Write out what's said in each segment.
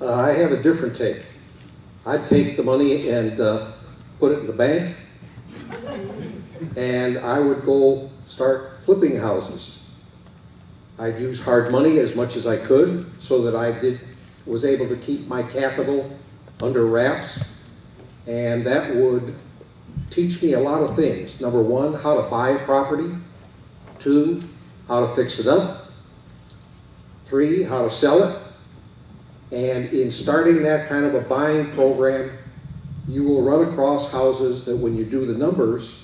I have a different take. I'd take the money and put it in the bank, and I would go start flipping houses. I'd use hard money as much as I could so that I was able to keep my capital under wraps, and that would teach me a lot of things. Number one, how to buy property. 2, how to fix it up. 3, how to sell it. And in starting that kind of a buying program, you will run across houses that when you do the numbers,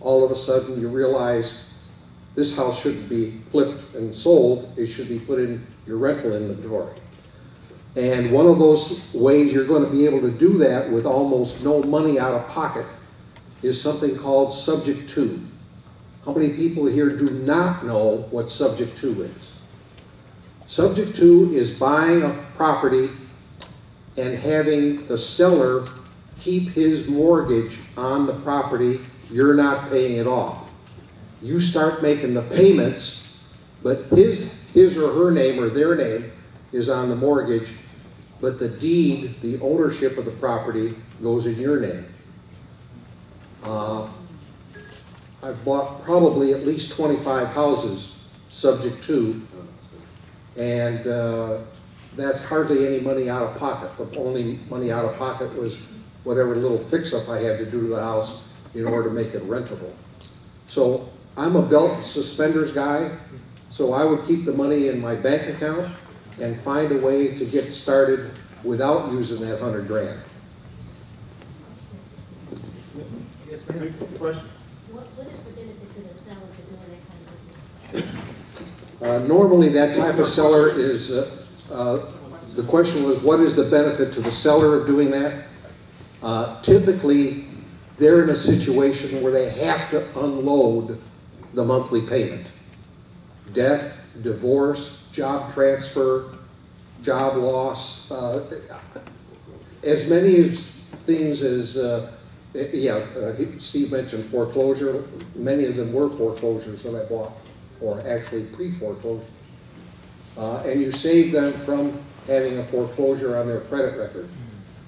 all of a sudden you realize this house shouldn't be flipped and sold, it should be put in your rental inventory. And one of those ways you're going to be able to do that with almost no money out of pocket is something called Subject to. How many people here do not know what Subject to is? Subject to is buying a property and having the seller keep his mortgage on the property. You're not paying it off. You start making the payments, but his or her name or their name is on the mortgage, but the deed, the ownership of the property, goes in your name. I've bought probably at least 25 houses subject to, and that's hardly any money out of pocket. The only money out of pocket was whatever little fix-up I had to do to the house in order to make it rentable. So I'm a belt and suspenders guy, so I would keep the money in my bank account and find a way to get started without using that $100 grand. Yes, ma'am. Question? What is the benefit to the seller for doing that kind of thing? Normally that type of seller is, the question was, what is the benefit to the seller of doing that? Typically, they're in a situation where they have to unload the monthly payment. Death, divorce, job transfer, job loss, as many things as, Steve mentioned foreclosure. Many of them were foreclosures that I bought, or actually pre-foreclosures. And you save them from having a foreclosure on their credit record.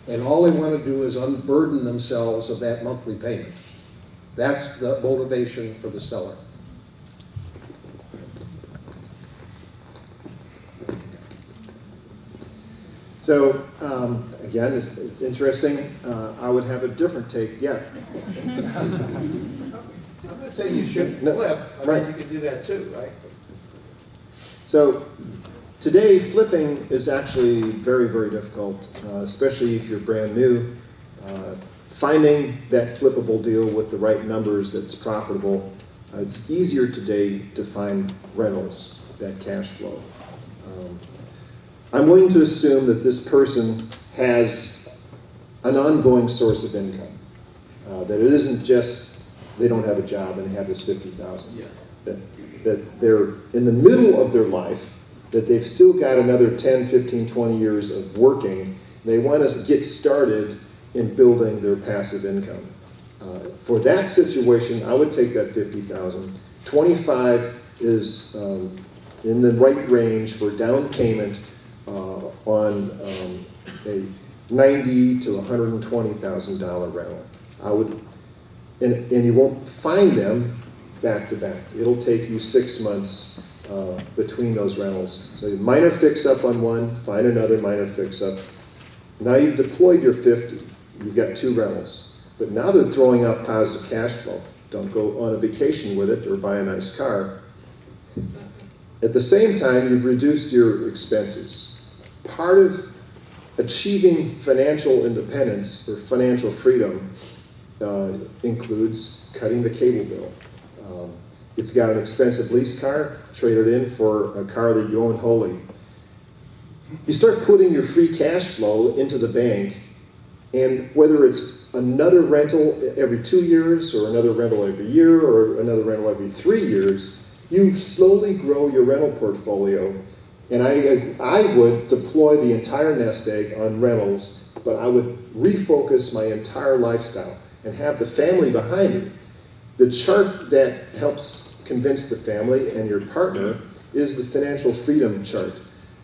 And all they want to do is unburden themselves of that monthly payment. That's the motivation for the seller. So, again, it's interesting. I would have a different take. Yeah. I'm not saying you shouldn't flip. I mean, you could do that too, right? So, today, flipping is actually very, very difficult, especially if you're brand new. Finding that flippable deal with the right numbers that's profitable, it's easier today to find rentals, that cash flow. I'm willing to assume that this person has an ongoing source of income, that it isn't just they don't have a job and they have this $50,000. Yeah. That they're in the middle of their life, that they've still got another 10, 15, 20 years of working. They want to get started in building their passive income. For that situation, I would take that $50,000. 25 is in the right range for down payment on a $90,000 to $120,000 rental. I would, and you won't find them back to back. It'll take you 6 months between those rentals. So minor fix up on one, find another minor fix up. Now you've deployed your 50. You've got 2 rentals. But now they're throwing off positive cash flow. Don't go on a vacation with it or buy a nice car. At the same time, you've reduced your expenses. Part of achieving financial independence or financial freedom includes cutting the cable bill. If you've got an expensive lease car, trade it in for a car that you own wholly. You start putting your free cash flow into the bank, and whether it's another rental every 2 years or another rental every year or another rental every 3 years, you slowly grow your rental portfolio. And I would deploy the entire nest egg on rentals, but I would refocus my entire lifestyle and have the family behind it. The chart that helps convince the family and your partner is the financial freedom chart.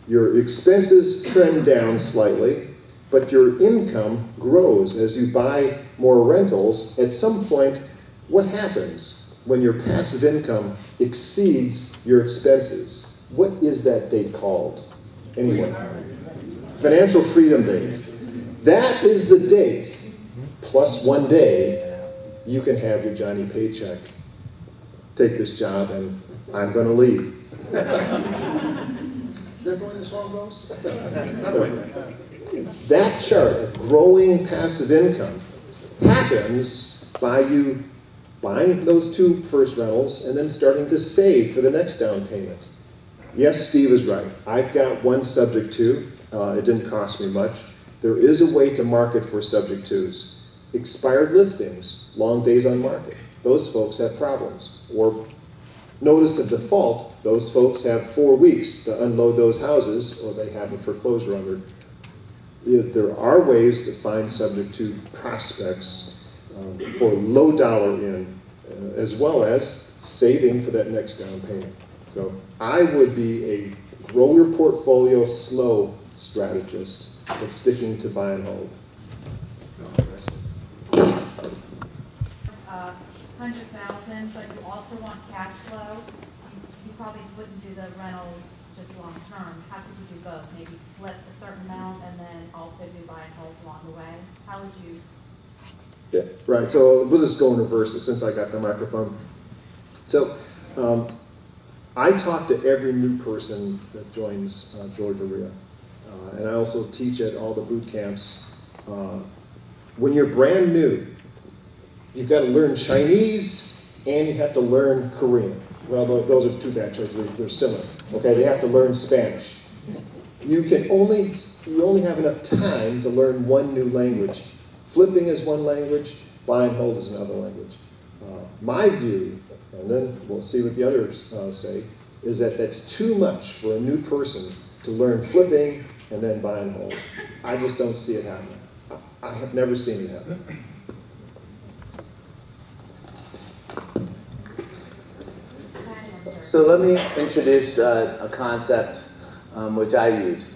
Your expenses trend down slightly, but your income grows as you buy more rentals. At some point, what happens when your passive income exceeds your expenses? What is that date called? Anyone? Financial freedom date. That is the date, plus 1 day, you can have your Johnny paycheck. Take this job and I'm going to leave. Is that the way the song goes? That chart of growing passive income happens by you buying those 2 first rentals and then starting to save for the next down payment. Yes, Steve is right. I've got one subject to. It didn't cost me much. There is a way to market for subject twos. Expired listings, long days on market. Those folks have problems. Or notice of default, those folks have 4 weeks to unload those houses, or they have a foreclosure under. There are ways to find subject to prospects for low dollar in, as well as saving for that next down payment. So I would be a grow your portfolio slow strategist, but sticking to buy and hold. 100,000, but you also want cash flow. You probably wouldn't do the rentals just long term. How could you do both? Maybe flip a certain amount and then also do buy and holds along the way. How would you? Yeah, right. So we'll just go in reverse since I got the microphone. So I talk to every new person that joins Georgia REIA. And I also teach at all the boot camps. When you're brand new, you've got to learn Chinese and you have to learn Korean. Well, those are 2 bad choices. They're similar. Okay, they have to learn Spanish. You only have enough time to learn 1 new language. Flipping is 1 language. Buy and hold is another language. My view, and then we'll see what the others say, is that that's too much for a new person to learn flipping and then buy and hold. I just don't see it happening. I have never seen it happen. So let me introduce a concept which I use.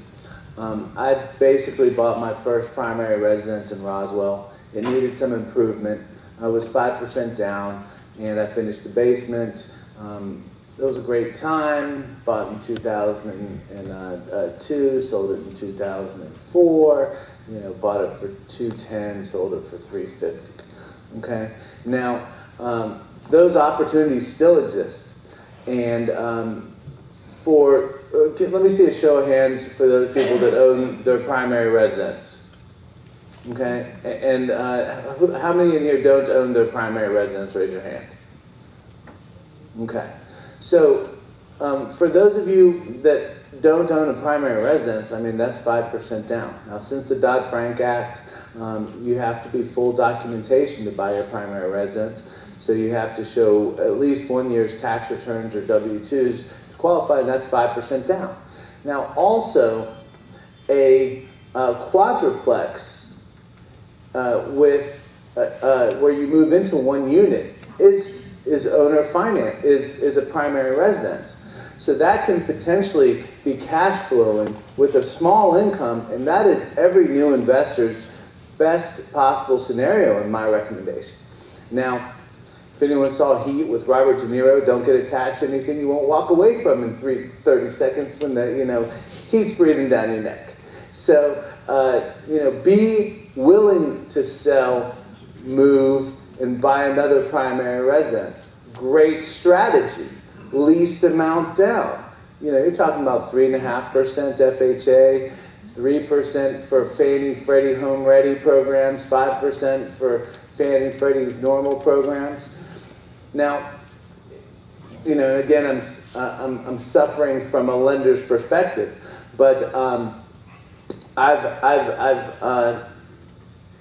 I basically bought my first primary residence in Roswell. It needed some improvement. I was 5% down, and I finished the basement. It was a great time. Bought in 2002, sold it in 2004. Bought it for $210, sold it for $350. Okay. Now, those opportunities still exist. And let me see a show of hands for those people that own their primary residence. Okay, and how many in here don't own their primary residence? Raise your hand. Okay, so for those of you that don't own a primary residence, I mean, that's 5% down. Now, since the Dodd-Frank Act, you have to be full documentation to buy your primary residence. So you have to show at least 1 year's tax returns or W-2s to qualify, and that's 5% down. Now, also, a quadruplex where you move into 1 unit is owner finance, is a primary residence. So that can potentially be cash flowing with a small income, and that is every new investor's best possible scenario in my recommendation. Now, if anyone saw Heat with Robert De Niro, don't get attached to anything you won't walk away from in 30 seconds when the heat's breathing down your neck. So be willing to sell, move, and buy another primary residence. Great strategy. Least amount down. You're talking about 3.5% FHA, 3% for Fannie Freddie Home Ready programs, 5% for Fannie Freddie's normal programs. Now, again, I'm suffering from a lender's perspective, but I've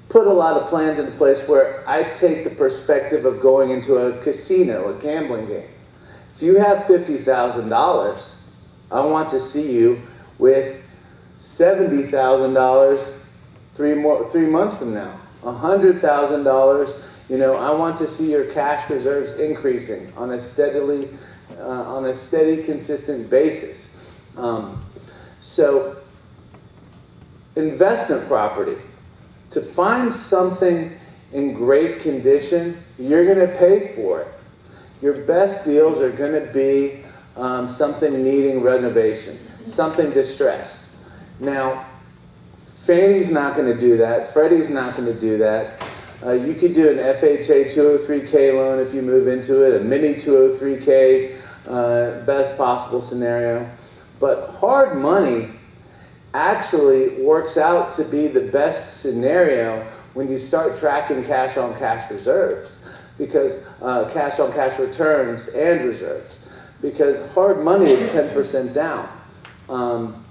put a lot of plans into place where I take the perspective of going into a casino, a gambling game. If you have $50,000, I want to see you with $70,000 3 months from now, $100,000. I want to see your cash reserves increasing on a steady, consistent basis. So, investment property. To find something in great condition, you're going to pay for it. Your best deals are going to be something needing renovation, something distressed. Now, Fannie's not going to do that. Freddie's not going to do that. You could do an FHA 203K loan if you move into it, a mini 203K, best possible scenario. But hard money actually works out to be the best scenario when you start tracking cash-on-cash reserves, because cash-on-cash returns and reserves, because hard money is 10% down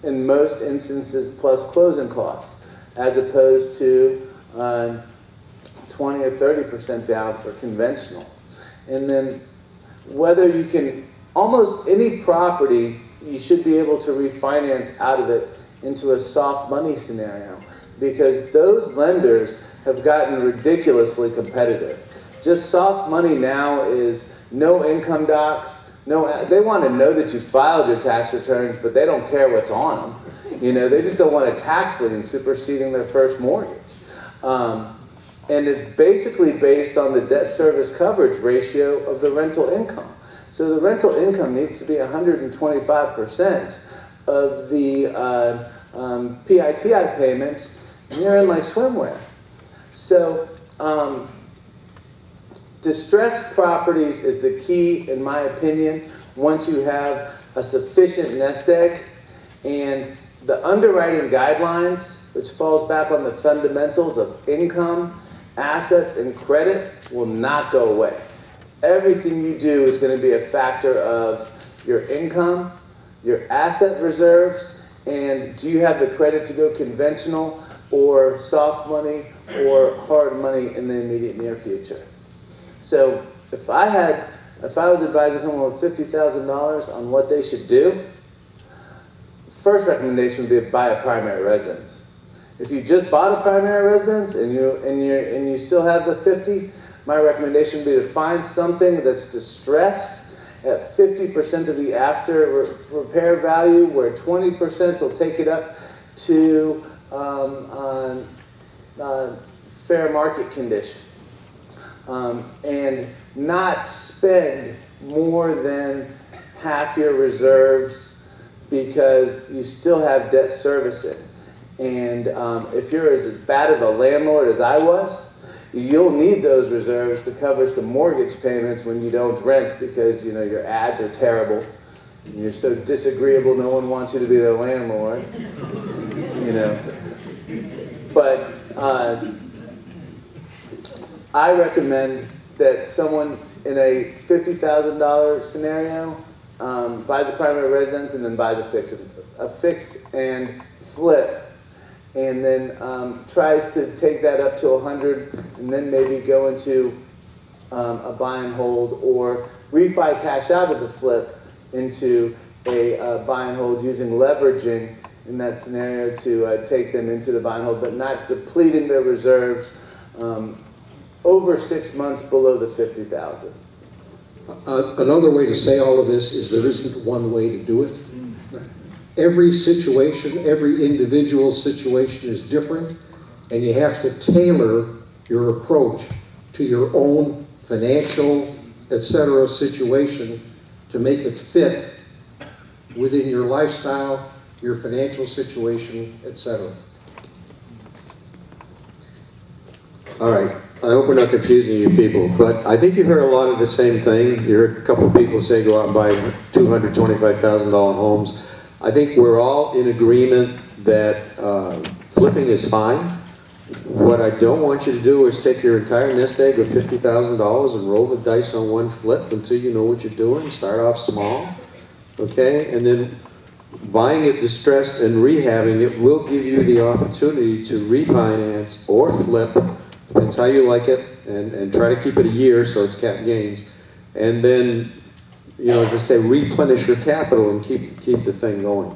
in most instances plus closing costs, as opposed to 20 or 30% down for conventional. And then whether you can, almost any property, you should be able to refinance out of it into a soft money scenario, because those lenders have gotten ridiculously competitive. Just soft money now is no income docs, they want to know that you filed your tax returns, but they don't care what's on them. You know, they just don't want a tax lien superseding their first mortgage. And it's basically based on the debt service coverage ratio of the rental income. So the rental income needs to be 125% of the PITI payments, and you're in like swimwear. So distressed properties is the key, in my opinion, once you have a sufficient nest egg. And the underwriting guidelines, which falls back on the fundamentals of income, assets, and credit, will not go away. Everything you do is going to be a factor of your income, your asset reserves, and do you have the credit to go conventional or soft money or hard money in the immediate near future. So if I was advising someone with $50,000 on what they should do, first recommendation would be to buy a primary residence. If you just bought a primary residence and you still have the 50, my recommendation would be to find something that's distressed at 50% of the after repair value, where 20% will take it up to fair market condition, and not spend more than half your reserves, because you still have debt servicing. And if you're as bad of a landlord as I was, you'll need those reserves to cover some mortgage payments when you don't rent, because you know your ads are terrible. You're so disagreeable, no one wants you to be their landlord. You know. But I recommend that someone in a $50,000 scenario buys a primary residence and then buys a fix and flip, and then tries to take that up to 100, and then maybe go into a buy and hold, or refi cash out of the flip into a buy and hold, using leveraging in that scenario to take them into the buy and hold, but not depleting their reserves over 6 months below the $50,000. Another way to say all of this is there isn't one way to do it. Every situation, every individual situation is different, and you have to tailor your approach to your own financial, etc. situation to make it fit within your lifestyle, your financial situation, etc. All right. I hope we're not confusing you people, but I think you've heard a lot of the same thing. You heard a couple of people say go out and buy $225,000 homes. I think we're all in agreement that flipping is fine. What I don't want you to do is take your entire nest egg of $50,000 and roll the dice on one flip until you know what you're doing. Start off small, okay? And then buying it distressed and rehabbing it will give you the opportunity to refinance or flip, depends how you like it, and try to keep it a year so it's cap gains. And then, you know, as I say, replenish your capital and keep the thing going.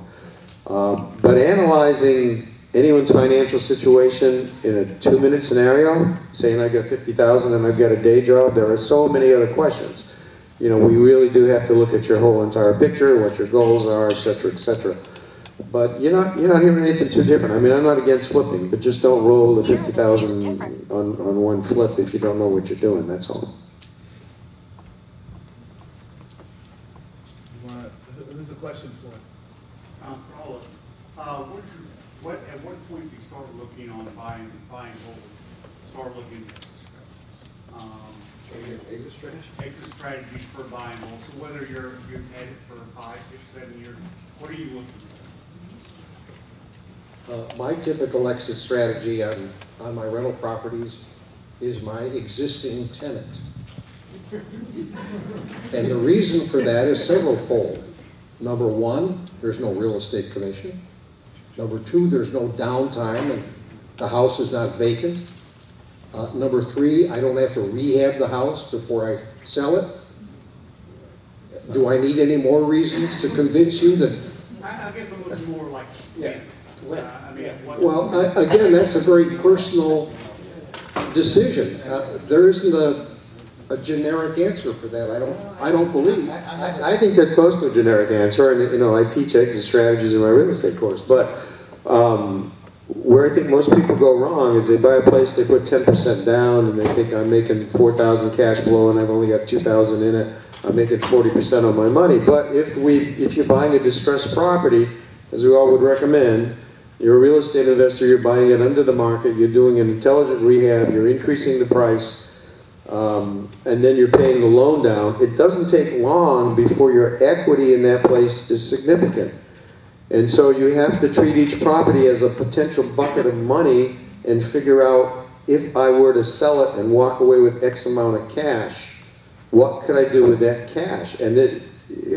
But analyzing anyone's financial situation in a 2-minute scenario, saying I got $50,000 and I've got a day job, there are so many other questions. You know, we really do have to look at your whole entire picture, what your goals are, etc., etc. But you're not hearing anything too different. I mean, I'm not against flipping, but just don't roll the 50,000 on one flip if you don't know what you're doing. That's all. Who's the question for? Carla, at what point do you start looking on buying gold? Start looking Exit strategy? exit strategies for buying gold. So whether you're headed for 5, 6, 7 years, what are you looking for? My typical exit strategy on my rental properties is my existing tenant. And the reason for that is several-fold. Number one, there's no real estate commission. Number two, there's no downtime and the house is not vacant. Number three, I don't have to rehab the house before I sell it. Do I need any more reasons to convince you that? I guess I'm looking more like, Yeah. I mean, what? Well, again, that's a very personal decision. There isn't a generic answer for that. I don't believe. I think that's close to a generic answer, and I teach exit strategies in my real estate course. But where I think most people go wrong is they buy a place, they put 10% down, and they think I'm making 4,000 cash flow, and I've only got 2,000 in it. I'm making 40% on my money. But if you're buying a distressed property, as we all would recommend, you're a real estate investor, you're buying it under the market, you're doing an intelligent rehab, you're increasing the price, and then you're paying the loan down. It doesn't take long before your equity in that place is significant. And so you have to treat each property as a potential bucket of money and figure out, if I were to sell it and walk away with X amount of cash, what could I do with that cash? And it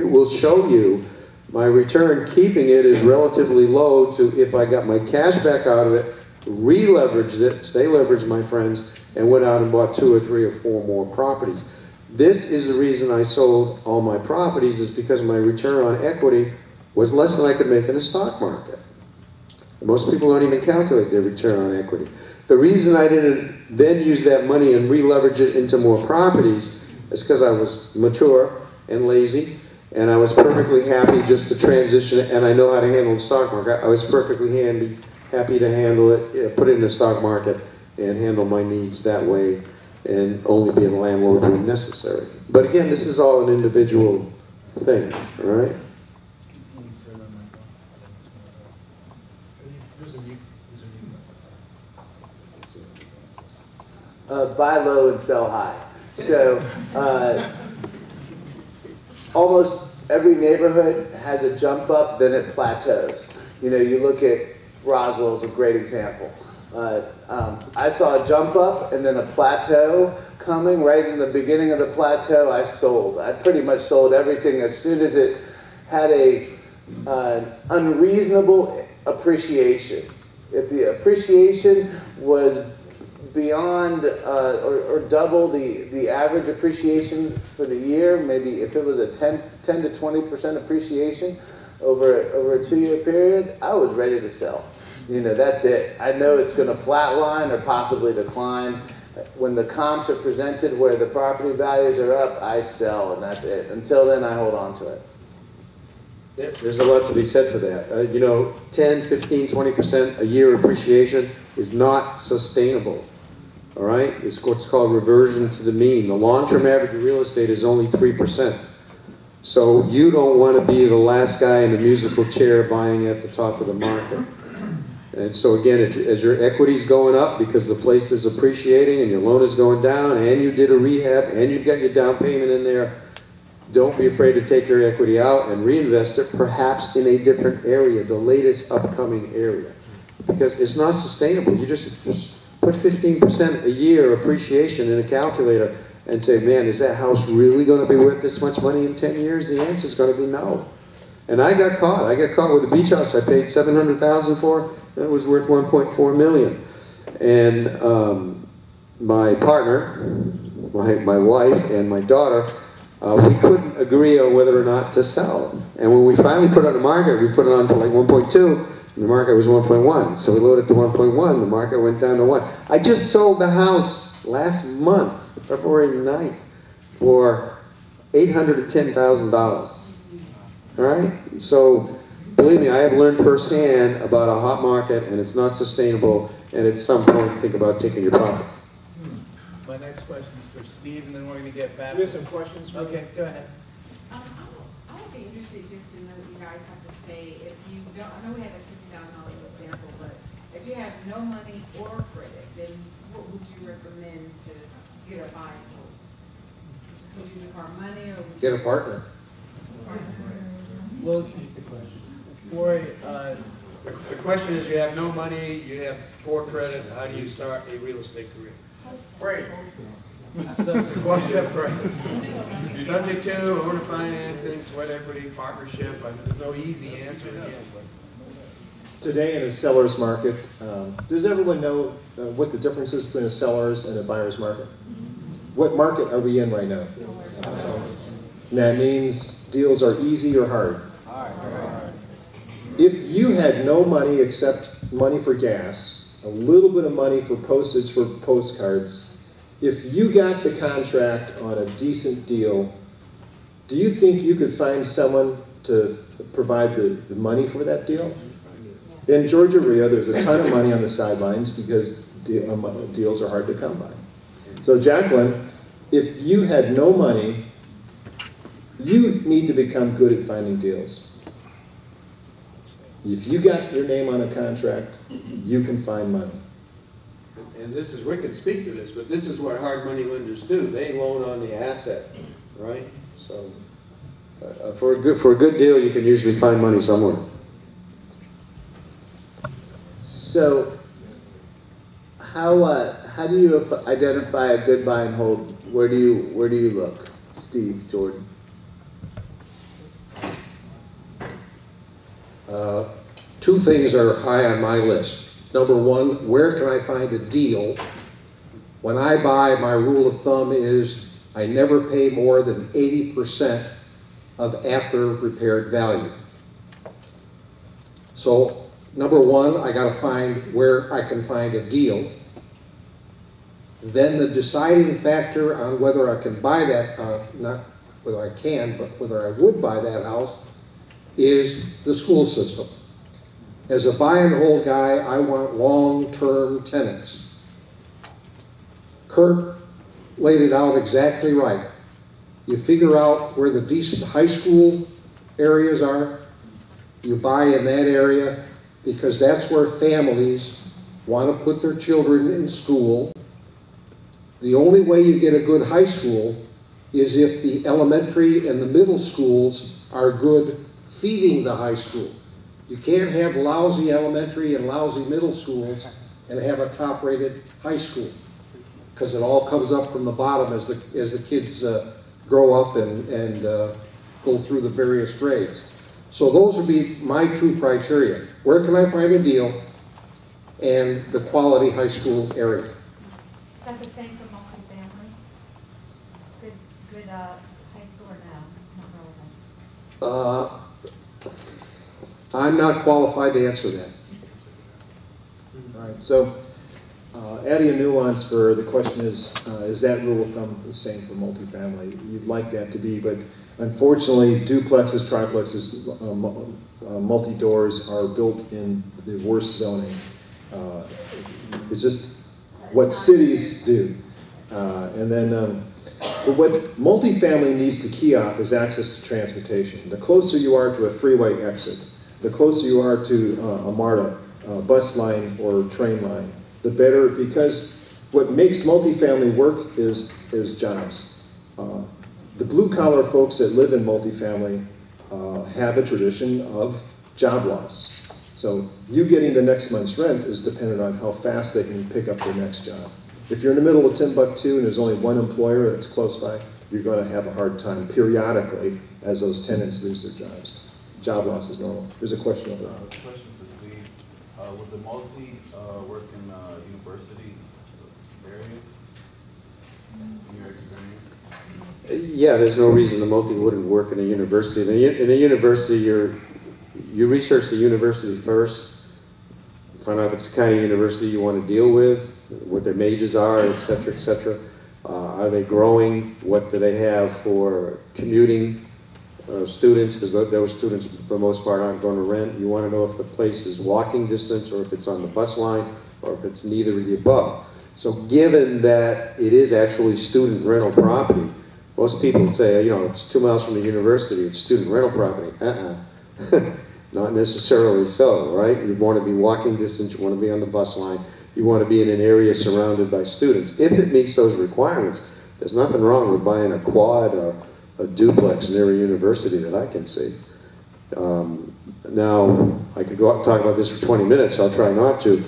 will show you my return keeping it is relatively low to if I got my cash back out of it, re-leveraged it, stay leveraged, my friends, and went out and bought 2 or 3 or 4 more properties. This is the reason I sold all my properties, is because my return on equity was less than I could make in the stock market. Most people don't even calculate their return on equity. The reason I didn't then use that money and re-leverage it into more properties is because I was mature and lazy, and I was perfectly happy just to transition it, and I know how to handle the stock market. I was perfectly happy to handle it, put it in the stock market, and handle my needs that way, and only be a landlord when necessary. But again, this is all an individual thing, all right? Buy low and sell high. So almost every neighborhood has a jump up, then it plateaus. You look at Roswell is a great example. I saw a jump up and then a plateau coming. Right in the beginning of the plateau, I sold. I pretty much sold everything as soon as it had a unreasonable appreciation. If the appreciation was beyond or double the average appreciation for the year, maybe if it was a 10 to 20% appreciation over a 2-year period, I was ready to sell. That's it. I know it's going to flatline or possibly decline. When the comps are presented where the property values are up, I sell, and that's it. Until then, I hold on to it. Yeah, there's a lot to be said for that. 10, 15, 20% a year appreciation is not sustainable. All right? It's what's called reversion to the mean. The long-term average of real estate is only 3%. So you don't want to be the last guy in the musical chair buying at the top of the market. And so again, as your equity's going up because the place is appreciating and your loan is going down and you did a rehab and you've got your down payment in there, don't be afraid to take your equity out and reinvest it, perhaps in a different area, the latest upcoming area. Because it's not sustainable. You just put 15% a year appreciation in a calculator and say, man, is that house really going to be worth this much money in 10 years? The answer is going to be no. And I got caught. I got caught with a beach house I paid $700,000 for. And it was worth $1.4 million. And my partner, my wife, and my daughter, we couldn't agree on whether or not to sell. And when we finally put it on the market, we put it on to like 1.2. And the market was 1.1. So we lowered it to 1.1. The market went down to 1. I just sold the house last month, February 9th, for $810,000. All right? So believe me, I have learned firsthand about a hot market, and it's not sustainable, and at some point, think about taking your profit. My next question is for Steve, and then we're gonna get back. We have some questions for you. Okay, go ahead. I would be interested just to know what you guys have to say if you don't, I know we have a $50,000 example, but if you have no money or credit, then what would you recommend to get a buy and hold? Would you require money or? Would Get a partner. Well, for The question is, you have no money, you have poor credit, how do you start a real estate career? Pray. One step credit. Subject to owner financing, sweat equity, partnership, there's no easy answer again, but. Today in a seller's market, does everyone know what the difference is between a seller's and a buyer's market? What market are we in right now? And that means deals are easy or hard. If you had no money except money for gas, a little bit of money for postage for postcards, if you got the contract on a decent deal, do you think you could find someone to provide the money for that deal? In Georgia Rio, there's a ton of money on the sidelines because deals are hard to come by. So Jacqueline, if you had no money, you need to become good at finding deals. If you got your name on a contract, you can find money. And this is, Rick can speak to this, but this is what hard money lenders do. They loan on the asset, right? So, For a good deal, you can usually find money somewhere. So, how do you identify a good buy and hold? Where do you look, Steve, Jordan? Two things are high on my list. Number one, where can I find a deal? When I buy, my rule of thumb is I never pay more than 80% of after repaired value. So, number one, I got to find where I can find a deal. Then the deciding factor on whether I can buy that, not whether I can, but whether I would buy that house, is the school system. As a buy and hold guy, I want long-term tenants. Kurt laid it out exactly right. You figure out where the decent high school areas are, you buy in that area, because that's where families want to put their children in school. The only way you get a good high school is if the elementary and the middle schools are good feeding the high school. You can't have lousy elementary and lousy middle schools and have a top-rated high school, because it all comes up from the bottom as the kids grow up and go through the various grades. So those would be my two criteria. Where can I find a deal, and the quality high school area? Is that the same for multifamily? Good high school or no? Not relevant. I'm not qualified to answer that. All right, so adding a nuance for the question is that rule of thumb the same for multifamily? You'd like that to be, but unfortunately, duplexes, triplexes, multi-doors are built in the worst zoning. It's just what cities do. And then but what multifamily needs to key off is access to transportation. The closer you are to a freeway exit, the closer you are to a MARTA, bus line or train line, the better, because what makes multifamily work is jobs. The blue-collar folks that live in multifamily have a tradition of job loss. So you getting the next month's rent is dependent on how fast they can pick up their next job. If you're in the middle of Timbuktu and there's only one employer that's close by, you're going to have a hard time periodically as those tenants lose their jobs. Job loss is normal. There's a question over there. Question for Steve. Would the multi work in university areas in your experience? Yeah, there's no reason the multi wouldn't work in a university. In a university, you research the university first, find out if it's the kind of university you want to deal with, what their majors are, et cetera, et cetera. Are they growing? What do they have for commuting? students, because those students for the most part aren't going to rent. You want to know if the place is walking distance or if it's on the bus line or if it's neither of the above. So given that it is actually student rental property, most people would say, you know, it's 2 miles from the university, it's student rental property. Not necessarily so, right? You want to be walking distance, you want to be on the bus line, you want to be in an area surrounded by students. If it meets those requirements, there's nothing wrong with buying a quad or a duplex near a university that I can see. Now, I could go out and talk about this for 20 minutes, I'll try not to,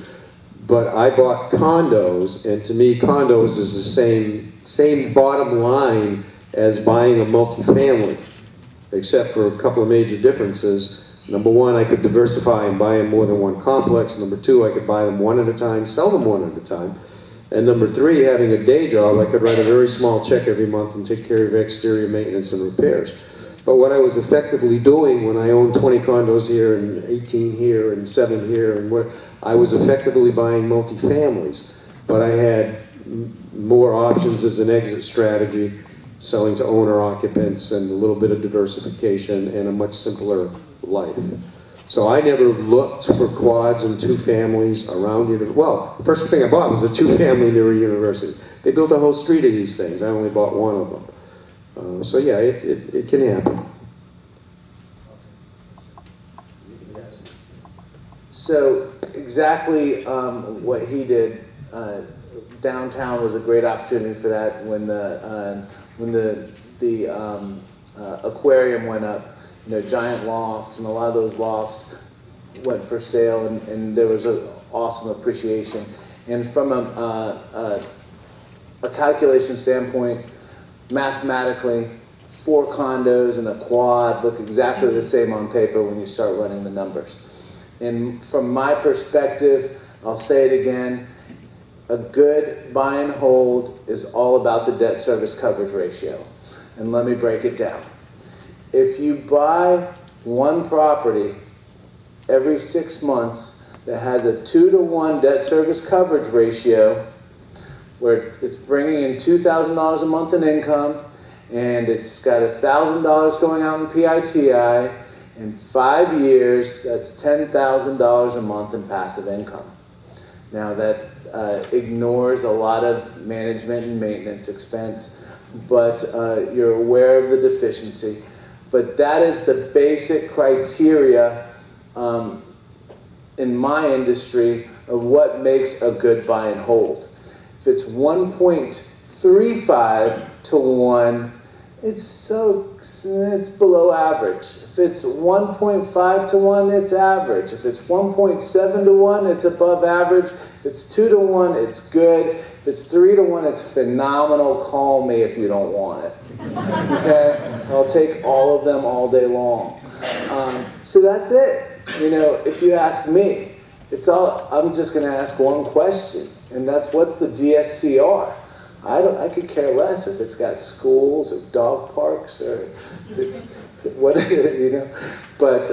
but I bought condos, and to me, condos is the same bottom line as buying a multifamily, except for a couple of major differences. Number one, I could diversify and buy in more than one complex. Number two, I could buy them one at a time, sell them one at a time. And number three, having a day job, I could write a very small check every month and take care of exterior maintenance and repairs. But what I was effectively doing when I owned 20 condos here and 18 here and 7 here, and what I was effectively buying multifamilies. But I had more options as an exit strategy, selling to owner occupants and a little bit of diversification and a much simpler life. So I never looked for quads and 2 families around university. Well, the first thing I bought was a 2-family near a university. They built a whole street of these things. I only bought one of them. So yeah, it can happen. So exactly what he did, downtown was a great opportunity for that when the aquarium went up. You know, giant lofts, and a lot of those lofts went for sale, and there was an awesome appreciation. And from a calculation standpoint, mathematically, 4 condos and a quad look exactly the same on paper when you start running the numbers. And from my perspective, I'll say it again, a good buy and hold is all about the debt service coverage ratio. And let me break it down. If you buy one property every 6 months that has a 2-to-1 debt service coverage ratio, where it's bringing in $2,000 a month in income, and it's got $1,000 going out in PITI, in 5 years, that's $10,000 a month in passive income. Now that ignores a lot of management and maintenance expense, but you're aware of the deficiency. But that is the basic criteria in my industry of what makes a good buy and hold. If it's 1.35 to 1, it's below average. If it's 1.5 to 1, it's average. If it's 1.7 to 1, it's above average. If it's 2 to 1, it's good. If it's 3 to 1, it's phenomenal. Call me if you don't want it. Okay? I'll take all of them all day long. So that's it. You know, if you ask me, I'm just going to ask one question, and that's what's the DSCR? I could care less if it's got schools or dog parks or if it's whatever, you know. But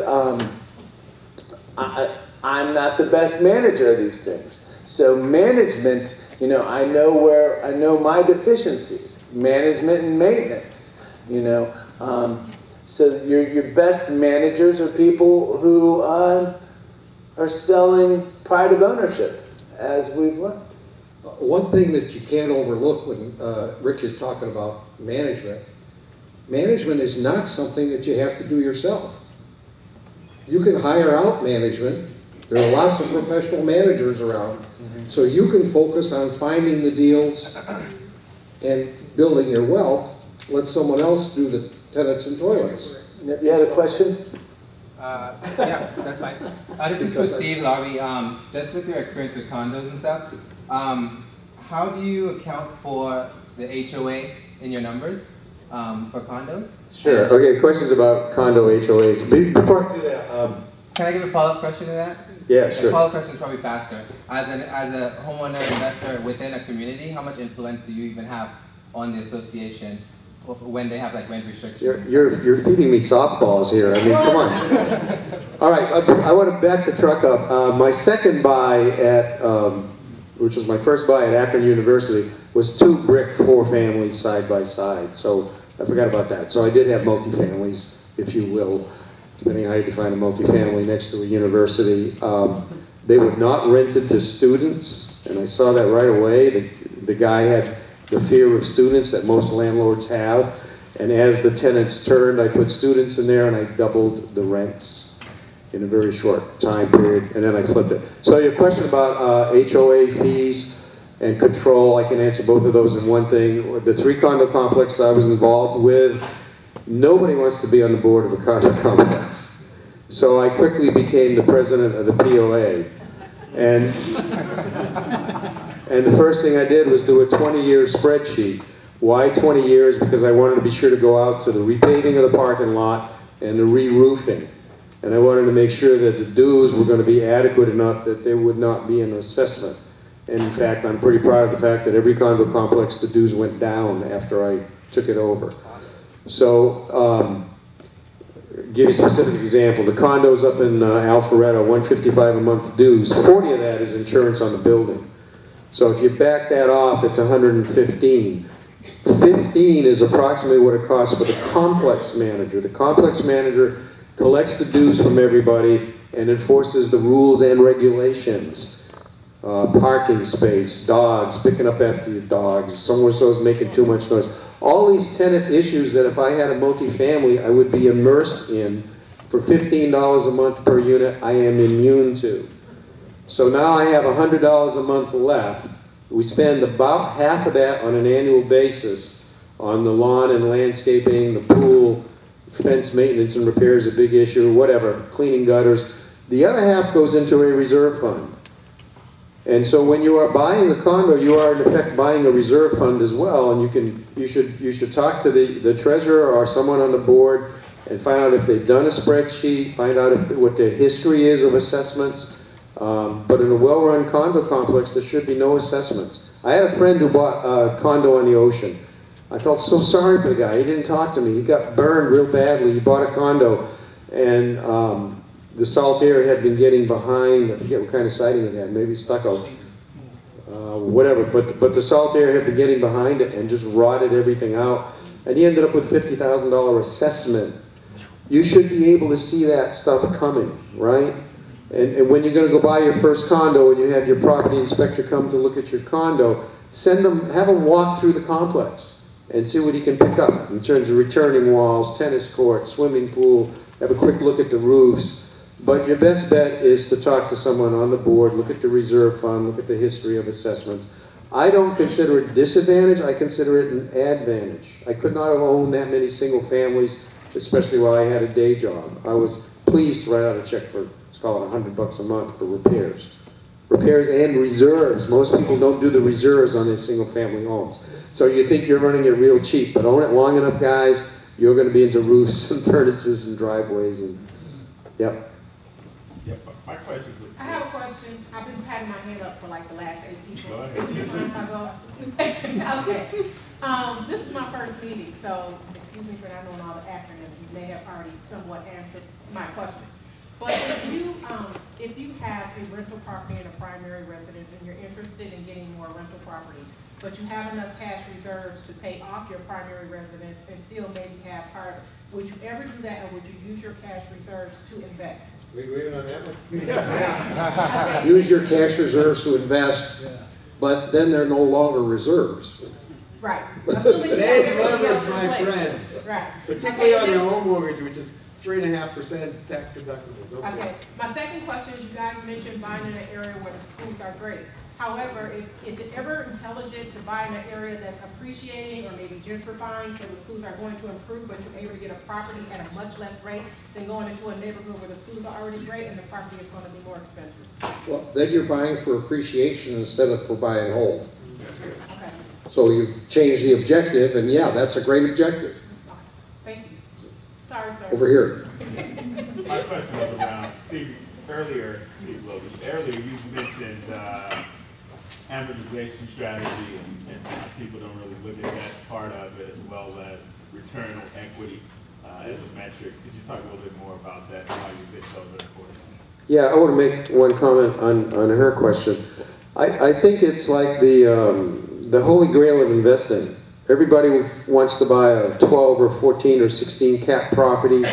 I'm not the best manager of these things. So management, you know, I know my deficiencies, management and maintenance, you know. So your best managers are people who are selling pride of ownership, as we've learned. One thing that you can't overlook when Rick is talking about management is not something that you have to do yourself. You can hire out management. There are lots of professional managers around. So you can focus on finding the deals and building your wealth. Let someone else do the tenants and toilets. You had a question? Yeah, that's fine. This is for Steve Larby. Just with your experience with condos and stuff, how do you account for the HOA in your numbers for condos? Sure. Okay, questions about condo HOAs. Before I do that, can I give a follow-up question to that? Yeah, sure. The follow-up question is probably faster. As a homeowner investor within a community, how much influence do you even have on the association when they have like rent restrictions? You're feeding me softballs here. I mean, come on. All right, I want to back the truck up. My second buy at, which was my first buy at Akron University, was 2 brick 4-families side by side. So I forgot about that. So I did have multifamilies if you will, depending on how you define a multifamily next to a university. They would not rent it to students, and I saw that right away. The guy had the fear of students that most landlords have, and as the tenants turned, I put students in there and I doubled the rents in a very short time period, and then I flipped it. So your question about HOA fees and control, I can answer both of those in one thing. The 3 condo complexes I was involved with, nobody wants to be on the board of a condo complex. So I quickly became the president of the POA. And the first thing I did was do a 20-year spreadsheet. Why 20 years? Because I wanted to be sure to go out to the repaving of the parking lot and the re-roofing. And I wanted to make sure that the dues were going to be adequate enough that there would not be an assessment. And in fact, I'm pretty proud of the fact that every condo complex, the dues went down after I took it over. So, give you a specific example. The condos up in Alpharetta, $155 a month dues. 40 of that is insurance on the building. So if you back that off, it's $115. 15 is approximately what it costs for the complex manager. The complex manager collects the dues from everybody and enforces the rules and regulations. Parking space, dogs, picking up after your dogs, someone so's making too much noise. All these tenant issues that if I had a multifamily, I would be immersed in for $15 a month per unit, I am immune to. So now I have $100 a month left. We spend about half of that on an annual basis on the lawn and landscaping, the pool, fence maintenance and repairs, a big issue, whatever, cleaning gutters. The other half goes into a reserve fund. And so when you are buying a condo, you are in effect buying a reserve fund as well, and you should talk to the treasurer or someone on the board and find out if they've done a spreadsheet, find out what their history is of assessments. But in a well-run condo complex, there should be no assessments. I had a friend who bought a condo on the ocean. I felt so sorry for the guy. He didn't talk to me. He got burned real badly. He bought a condo, and the salt air had been getting behind. I forget what kind of siding it had. Maybe stucco, whatever. But the salt air had been getting behind it and just rotted everything out. And he ended up with $50,000 assessment. You should be able to see that stuff coming, right? And when you're going to go buy your first condo and you have your property inspector come to look at your condo, have them walk through the complex and see what he can pick up in terms of returning walls, tennis court, swimming pool, have a quick look at the roofs. But your best bet is to talk to someone on the board, look at the reserve fund, look at the history of assessments. I don't consider it a disadvantage, I consider it an advantage. I could not have owned that many single families, especially while I had a day job. I was pleased to write out a check for, let's call it $100 a month for repairs. Repairs and reserves. Most people don't do the reserves on their single family homes. So you think you're running it real cheap, but own it long enough, guys, you're going to be into roofs and furnaces and driveways and, yep. Yeah, my question is. I have a question. I've been patting my hand up for like the last 8 people. Go ahead. So you mind if I go? Okay. This is my first meeting, so excuse me for not knowing all the acronyms. You may have already somewhat answered my question. But if you have a rental property and a primary residence and you're interested in getting more rental property, but you have enough cash reserves to pay off your primary residence and still maybe have part of it, would you ever do that, or would you use your cash reserves to invest? We agreed on that one? Use your cash reserves to invest, but then they're no longer reserves. Right. Today's leverage, my friends. Right. Particularly on your home mortgage, which is 3.5% tax deductible. Go for Okay. it. My second question is, you guys mentioned buying in an area where the schools are great. However, is it ever intelligent to buy in an area that's appreciating or maybe gentrifying, so the schools are going to improve, but you're able to get a property at a much less rate than going into a neighborhood where the schools are already great and the property is going to be more expensive? Well, then you're buying for appreciation instead of for buy and hold. Okay. So you change the objective, and yeah, that's a great objective. Thank you. Sorry, sir. Over here. My question was around Steve Logan, earlier you mentioned amortization strategy and people don't really look at that part of it, as well as return on equity as a metric. Could you talk a little bit more about that and how you think those are important? Yeah, I want to make one comment on her question. I think it's like the holy grail of investing. Everybody wants to buy a 12 or 14 or 16 cap property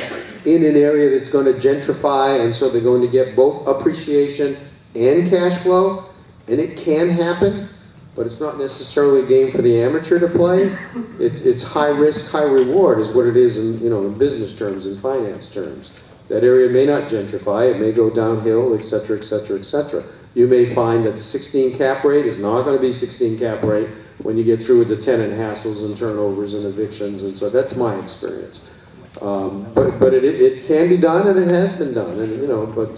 in an area that's going to gentrify, and so they're going to get both appreciation and cash flow, and it can happen, but it's not necessarily a game for the amateur to play. It's high risk, high reward is what it is in, you know, in business terms, in finance terms. That area may not gentrify, it may go downhill, et cetera, et cetera, et cetera. You may find that the 16 cap rate is not going to be 16 cap rate when you get through with the tenant hassles and turnovers and evictions, and so that's my experience. But it can be done, and it has been done, and you know. But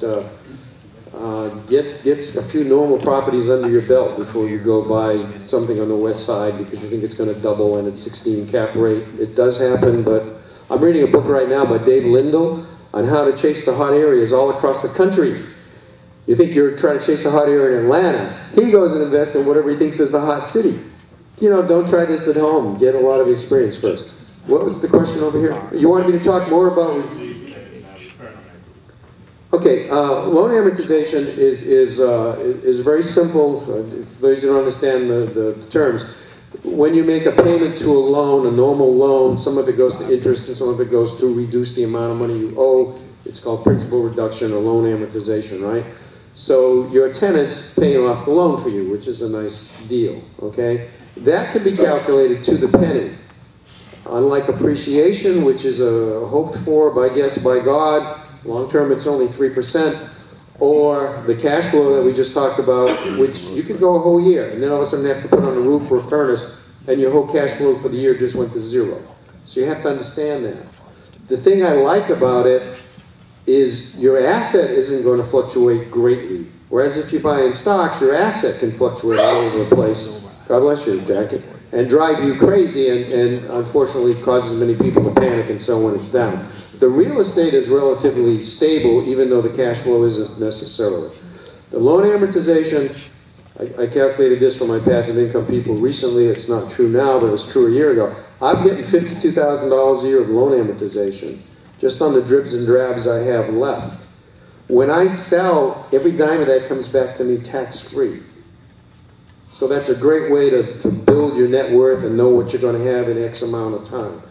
get a few normal properties under your belt before you go buy something on the west side because you think it's going to double and it's 16 cap rate. It does happen, but I'm reading a book right now by Dave Lindell on how to chase the hot areas all across the country. You think you're trying to chase a hot area in Atlanta. He goes and invests in whatever he thinks is the hot city. You know, don't try this at home. Get a lot of experience first. What was the question over here? You wanted me to talk more about... Okay, loan amortization is very simple. For those who don't understand the terms, when you make a payment to a loan, a normal loan, some of it goes to interest and some of it goes to reduce the amount of money you owe. It's called principal reduction or loan amortization, right? So your tenant's paying off the loan for you, which is a nice deal, okay? That can be calculated to the penny. Unlike appreciation, which is hoped for by God, long term it's only 3%, or the cash flow that we just talked about, which you could go a whole year, and then all of a sudden you have to put on a roof or a furnace, and your whole cash flow for the year just went to zero. So you have to understand that. The thing I like about it is your asset isn't going to fluctuate greatly. Whereas if you buy in stocks, your asset can fluctuate all over the place. God bless you, Jackie. And drive you crazy and unfortunately causes many people to panic and sell when it's down. The real estate is relatively stable even though the cash flow isn't necessarily. The loan amortization, I calculated this for my passive income people recently. It's not true now, but it was true a year ago. I'm getting $52,000 a year of loan amortization just on the dribs and drabs I have left. When I sell, every dime of that comes back to me tax-free. So that's a great way to build your net worth and know what you're going to have in X amount of time.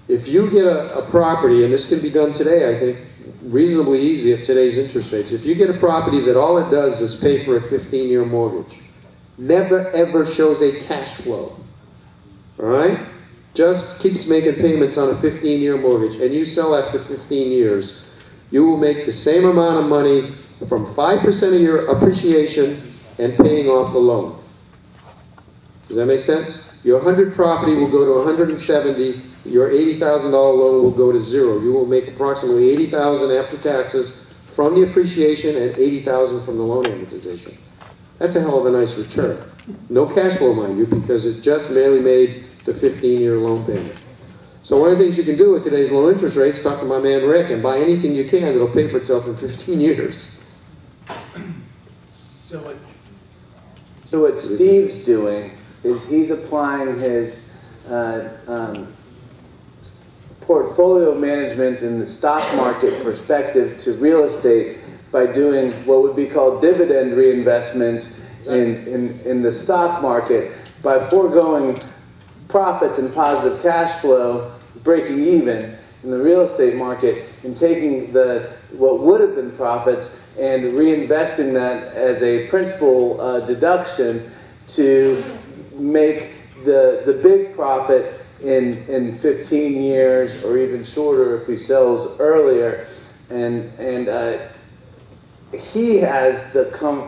If you get a property, and this can be done today, I think, reasonably easy at today's interest rates. If you get a property that all it does is pay for a 15-year mortgage, never ever shows a cash flow, all right? Just keeps making payments on a 15-year mortgage, and you sell after 15 years, you will make the same amount of money from 5% of your appreciation and paying off the loan. Does that make sense? Your 100 property will go to 170. Your $80,000 loan will go to zero. You will make approximately $80,000 after taxes from the appreciation and $80,000 from the loan amortization. That's a hell of a nice return. No cash flow, mind you, because it's just merely made the 15-year loan payment. So one of the things you can do with today's low interest rates, talk to my man Rick, and buy anything you can that'll pay for itself in 15 years. So what Steve's doing is he's applying his portfolio management in the stock market perspective to real estate by doing what would be called dividend reinvestment in the stock market by foregoing profits and positive cash flow, breaking even in the real estate market, and taking what would have been profits and reinvesting that as a principal deduction to make the big profit in 15 years or even shorter if he sells earlier. And he has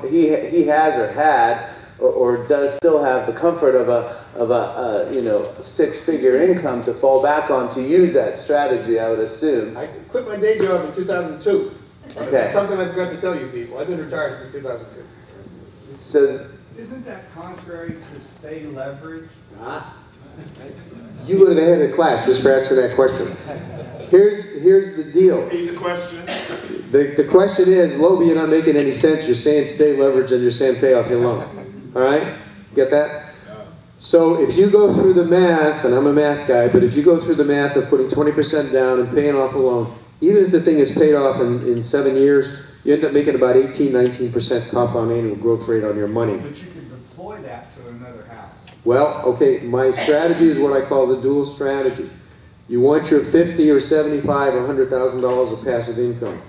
he has or had or does still have the comfort of a six-figure income to fall back on to use that strategy, I would assume. I quit my day job in 2002. Okay. Something I forgot to tell you people. I've been retired since 2002. So, isn't that contrary to stay leveraged? You go to the head of the class just for asking that question. Here's the deal. Repeat the question. The question is, Loby, you're not making any sense. You're saying stay leveraged and you're saying pay off your loan. All right? Get that? So if you go through the math, and I'm a math guy, but if you go through the math of putting 20% down and paying off a loan, even if the thing is paid off in 7 years, you end up making about 18, 19% compound annual growth rate on your money. But you can deploy that to another house. Well, okay, my strategy is what I call the dual strategy. You want your 50 or 75 or $100,000 of passive income.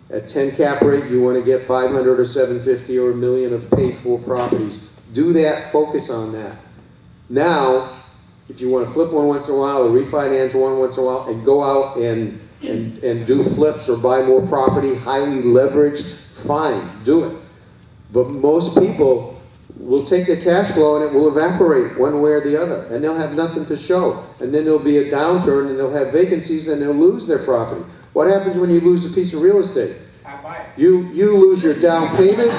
At 10 cap rate, you want to get 500 or 750 or $1 million of paid for properties. Do that, focus on that. Now, if you want to flip one once in a while or refinance one once in a while and go out and do flips or buy more property, highly leveraged, fine, do it. But most people will take the cash flow and it will evaporate one way or the other, and they'll have nothing to show. And then there'll be a downturn and they'll have vacancies and they'll lose their property. What happens when you lose a piece of real estate? You lose your down payment,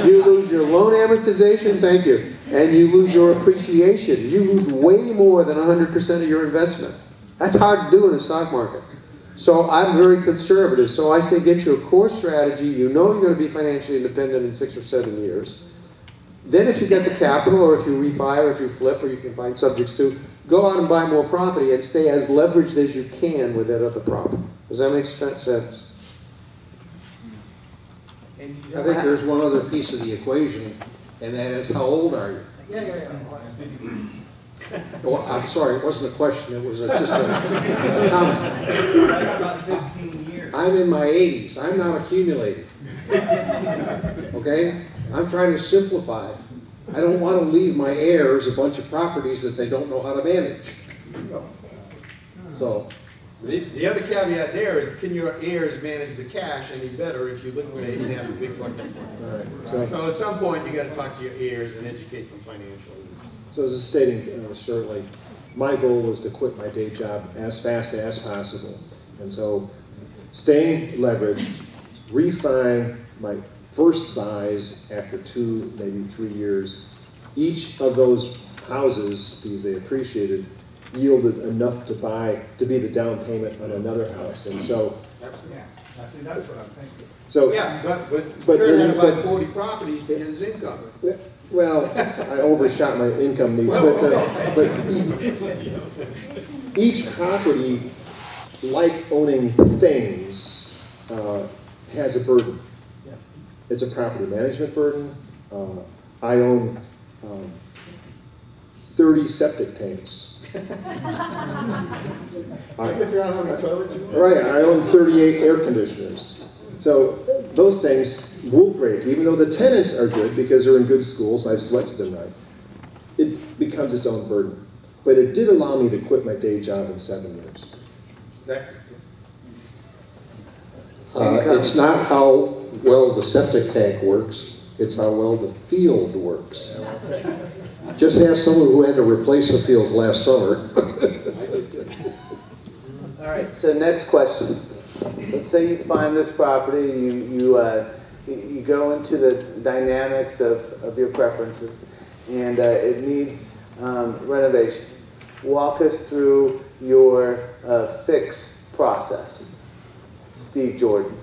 you lose your loan amortization, thank you, and you lose your appreciation. You lose way more than 100% of your investment. That's hard to do in a stock market. So I'm very conservative. So I say get you a core strategy. You know you're going to be financially independent in 6 or 7 years. Then if you get the capital, or if you refi, or if you flip, or you can find subjects to, go out and buy more property and stay as leveraged as you can with that other property. Does that make sense? I think there's one other piece of the equation, and that is how old are you? Yeah. Well, I'm sorry, it wasn't a question, it was just a comment. About 15 years. I'm in my 80s, I'm not accumulating. Okay? I'm trying to simplify. I don't want to leave my heirs a bunch of properties that they don't know how to manage. So. The other caveat there is, can your heirs manage the cash any better if you liquidate and have a big bucket? Right. So at some point, you got to talk to your heirs and educate them financially. So as I was stating shortly, my goal was to quit my day job as fast as possible. And so staying leveraged, refine my first buys after 2, maybe 3 years. Each of those houses, because they appreciated, yielded enough to be the down payment on another house. And so, Yeah, see, that's what I'm thinking. so Yeah, but Kurt had about 40 properties to get his income. well, I overshot my income needs, but each property, like owning things, has a burden. It's a property management burden. I own 30 septic tanks. Right, I own 38 air conditioners. So those things will break, even though the tenants are good because they're in good schools, I've selected them right. It becomes its own burden. But it did allow me to quit my day job in 7 years. It's not how well the septic tank works, it's how well the field works. Just ask someone who had to replace the field last summer. All right, so next question. Let's say you find this property, you go into the dynamics of your preferences, and it needs renovation. Walk us through your fix process. Steve Jordan.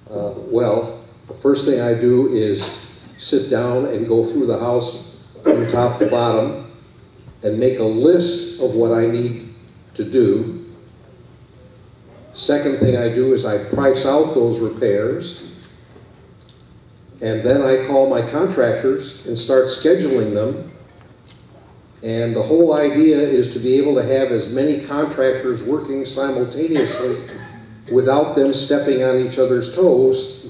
Well, the first thing I do is sit down and go through the house from top to bottom and make a list of what I need to do. Second thing I do is I price out those repairs, and then I call my contractors and start scheduling them. And the whole idea is to be able to have as many contractors working simultaneously without them stepping on each other's toes.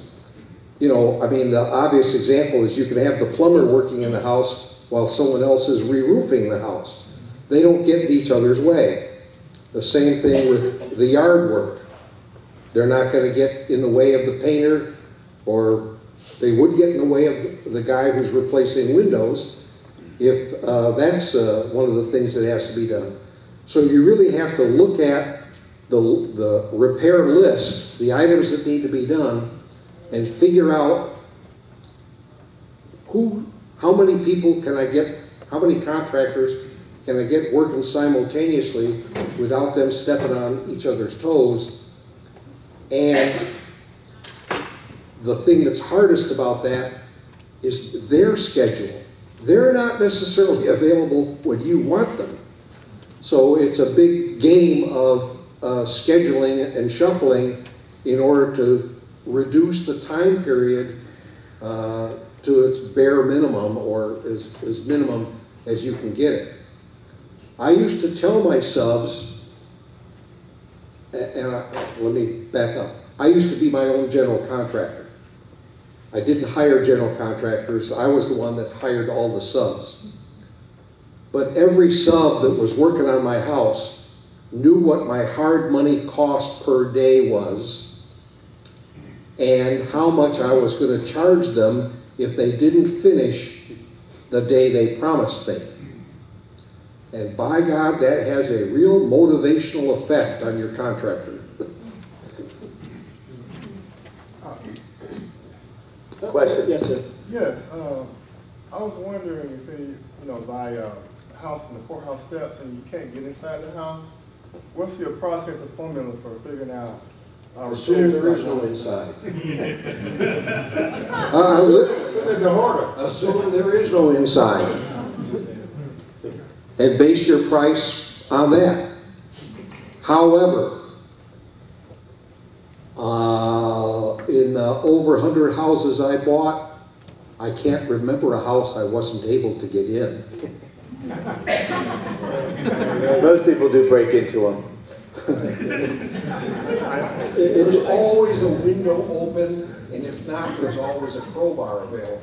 You know, I mean, the obvious example is you can have the plumber working in the house while someone else is re-roofing the house. They don't get in each other's way. The same thing with the yard work. They're not going to get in the way of the painter, or they would get in the way of the guy who's replacing windows if that's one of the things that has to be done. So you really have to look at the repair list, the items that need to be done, and figure out how many people can I get, how many contractors can I get working simultaneously without them stepping on each other's toes. And the thing that's hardest about that is their schedule. They're not necessarily available when you want them. So it's a big game of scheduling and shuffling in order to reduce the time period to to its bare minimum, or as minimum as you can get it. I used to tell my subs, let me back up. I used to be my own general contractor. I didn't hire general contractors. I was the one that hired all the subs. But every sub that was working on my house knew what my hard money cost per day was and how much I was going to charge them if they didn't finish the day they promised me. And by God, that has a real motivational effect on your contractor. Question? Yes, sir. Yes, I was wondering if you buy a house in the courthouse steps and you can't get inside the house, what's your process or formula for figuring out? Assume there is no inside. It's a hoarder. Assume there is no inside. And base your price on that. However, in the over 100 houses I bought, I can't remember a house I wasn't able to get in. Most people do break into them. There's always a window open, and if not, there's always a crowbar available.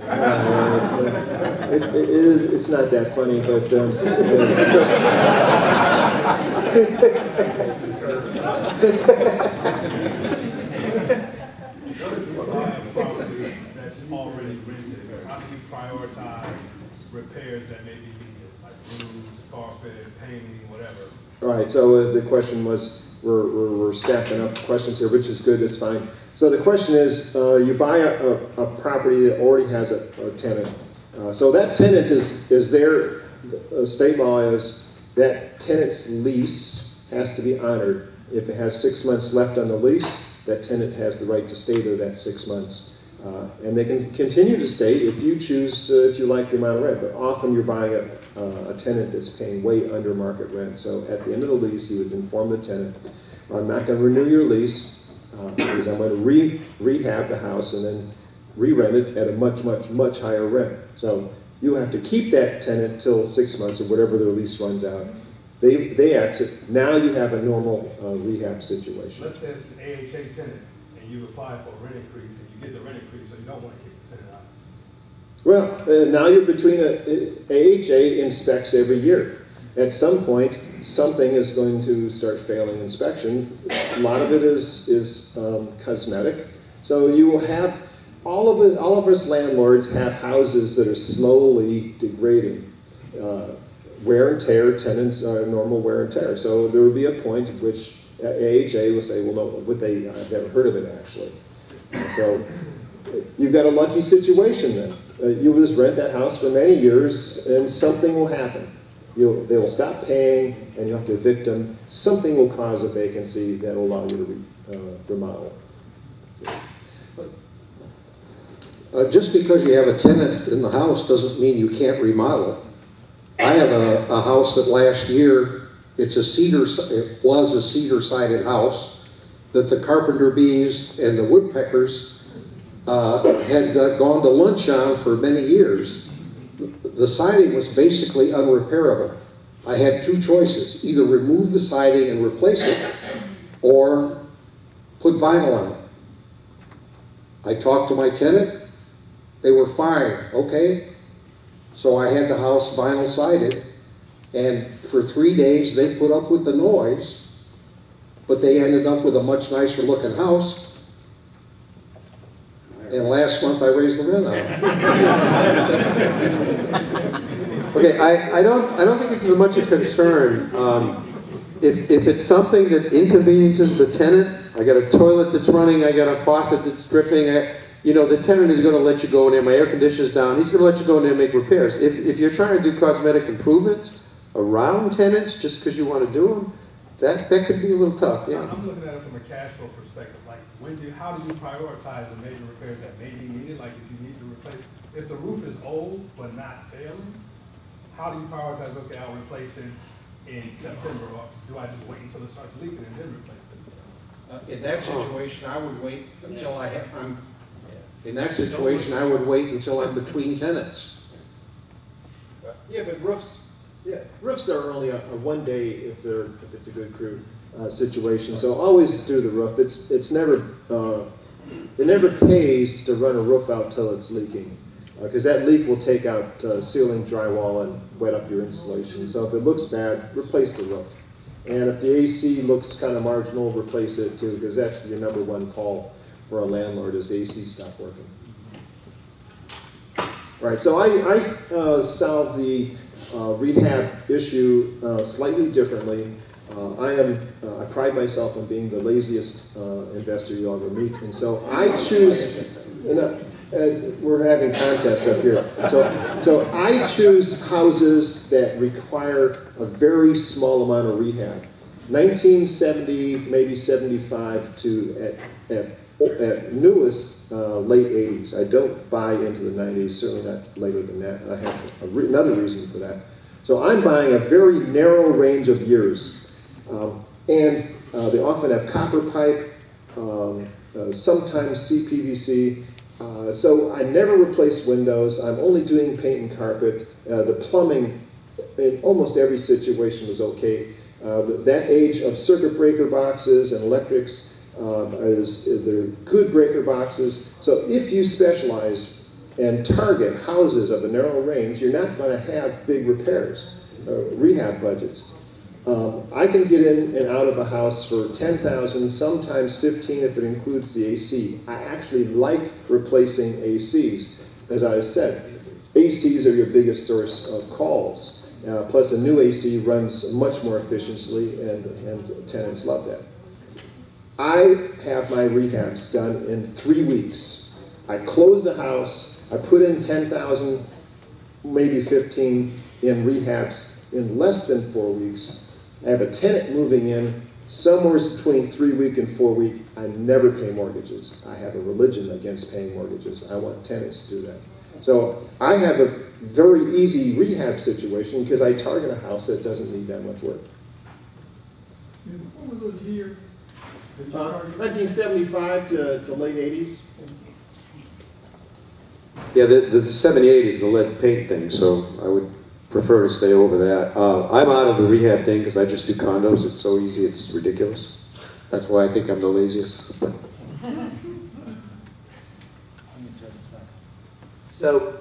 It's not that funny, but that's already rented. How do you prioritize repairs that may be needed, like roofs, carpet, painting, whatever? All right, so the question was, we're stacking up questions here, which is good, that's fine. So the question is, you buy a property that already has a tenant. So that tenant is there, state law is that tenant's lease has to be honored. If it has 6 months left on the lease, that tenant has the right to stay there that 6 months. And they can continue to stay if you choose, if you like the amount of rent, but often you're buying a tenant that's paying way under market rent. So at the end of the lease, you would inform the tenant, I'm not going to renew your lease because I'm going to rehab the house and then re-rent it at a much higher rent. So you have to keep that tenant till 6 months or whatever their lease runs out. They exit. Now you have a normal rehab situation. Let's say it's an AHA tenant and you apply for a rent increase and you get the rent increase, so you don't want to kick the tenant out. Well, now you're between AHA inspects every year. At some point, something is going to start failing inspection. A lot of it is cosmetic. So you will have, all of us landlords have houses that are slowly degrading. Wear and tear, tenants are normal wear and tear. So there will be a point at which AHA will say, well, no, I've never heard of it actually. So you've got a lucky situation then. You will just rent that house for many years and something will happen. They will stop paying and you'll have to evict them. Something will cause a vacancy that will allow you to remodel. Just because you have a tenant in the house doesn't mean you can't remodel. I have a house that last year, it was a cedar-sided house that the carpenter bees and the woodpeckers had gone to lunch on for many years. The siding was basically unrepairable. I had two choices, either remove the siding and replace it, or put vinyl on it. I talked to my tenant, they were fine, okay. So I had the house vinyl sided, and for 3 days they put up with the noise, but they ended up with a much nicer looking house. And last month I raised the rent on it. Okay, I don't think it's as much a concern. If it's something that inconveniences the tenant, I got a toilet that's running, I got a faucet that's dripping, the tenant is going to let you go in there, my air conditioner's down, he's going to let you go in there and make repairs. If you're trying to do cosmetic improvements around tenants just because you want to do them, that could be a little tough, yeah. I'm looking at it from a cash flow perspective. Like, how do you prioritize the major repairs that may be needed? Like, if you need to replace, if the roof is old but not failing, how do you prioritize, okay, I'll replace it in September, or do I just wait until it starts leaking and then replace it? In that situation, I would wait until In that situation, I would wait until I'm between tenants. Yeah, but roofs are only a 1 day if it's a good crew situation. So always do the roof. It's never it never pays to run a roof out till it's leaking, because that leak will take out ceiling drywall and wet up your insulation. So if it looks bad, replace the roof. And if the AC looks kind of marginal, replace it too, because that's your #1 call for a landlord is the AC stop working. All right, so I solved the rehab issue slightly differently. I pride myself on being the laziest investor you'll ever meet, and so I choose, and we're having contests up here, so I choose houses that require a very small amount of rehab. 1970, maybe 75 to at newest, late 80s. I don't buy into the 90s, certainly not later than that, and I have another reason for that. So I'm buying a very narrow range of years, and they often have copper pipe, sometimes CPVC, so I never replace windows. I'm only doing paint and carpet. The plumbing in almost every situation was okay. That age of circuit breaker boxes and electrics, they're good breaker boxes. So if you specialize and target houses of a narrow range, you're not going to have big repairs, rehab budgets. I can get in and out of a house for $10,000, sometimes $15,000 if it includes the AC. I actually like replacing ACs. As I said, ACs are your biggest source of calls. Plus a new AC runs much more efficiently, and tenants love that. I have my rehabs done in 3 weeks. I close the house, I put in $10,000, maybe $15,000 in rehabs in less than 4 weeks. I have a tenant moving in somewhere between 3 week and 4 week. I never pay mortgages. I have a religion against paying mortgages. I want tenants to do that. So I have a very easy rehab situation because I target a house that doesn't need that much work. What were those years? 1975 to late 80s. Yeah, the 70, 80s, the lead paint thing, so I would prefer to stay over that. I'm out of the rehab thing because I just do condos. It's so easy, it's ridiculous. That's why I think I'm the laziest. So,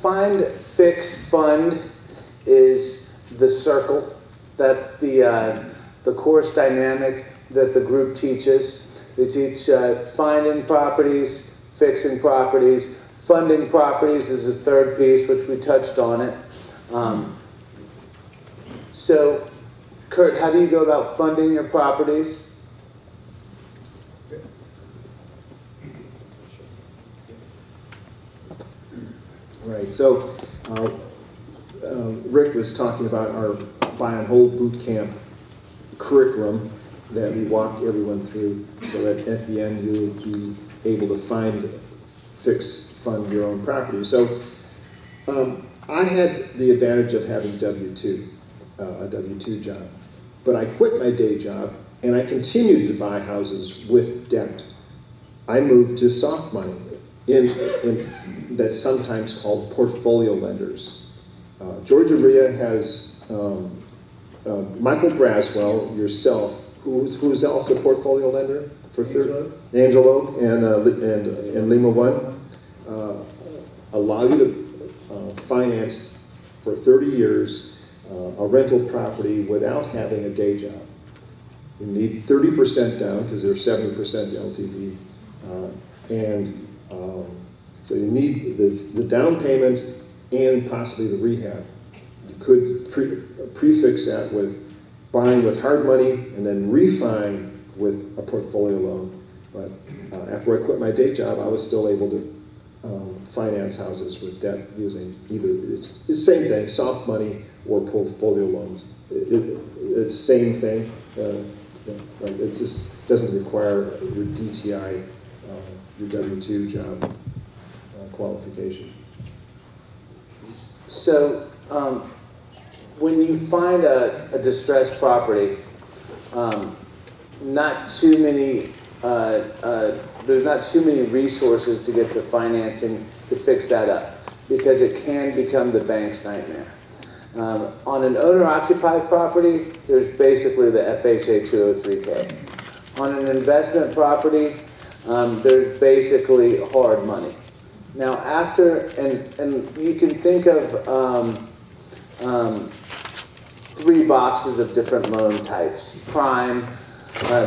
find, fix, fund is the circle. That's the course dynamic that the group teaches. They teach finding properties, fixing properties. Funding properties is the third piece, which we touched on it. So, Kurt, how do you go about funding your properties? Right, so Rick was talking about our buy and hold boot camp curriculum that we walk everyone through so that at the end you will be able to find, fix, fund your own property. So I had the advantage of having a W-2 job, but I quit my day job and I continued to buy houses with debt. I moved to soft money that's sometimes called portfolio lenders. Georgia RIA has Michael Braswell, yourself, who's also a portfolio lender for Angelo and Lima One, allow you to finance for 30 years a rental property without having a day job. You need 30% down because they're 70% LTV, so you need the down payment and possibly the rehab. You could prefix that with buying with hard money and then refi with a portfolio loan. But after I quit my day job, I was still able to finance houses with debt using either, it's the same thing, soft money or portfolio loans. It's the same thing. Right? It just doesn't require your DTI, your W-2 job qualification. So, when you find a distressed property, not too many there's not too many resources to get the financing to fix that up, because it can become the bank's nightmare. On an owner-occupied property, there's basically the FHA 203K. On an investment property, there's basically hard money. Now after, and you can think of 3 boxes of different loan types. Prime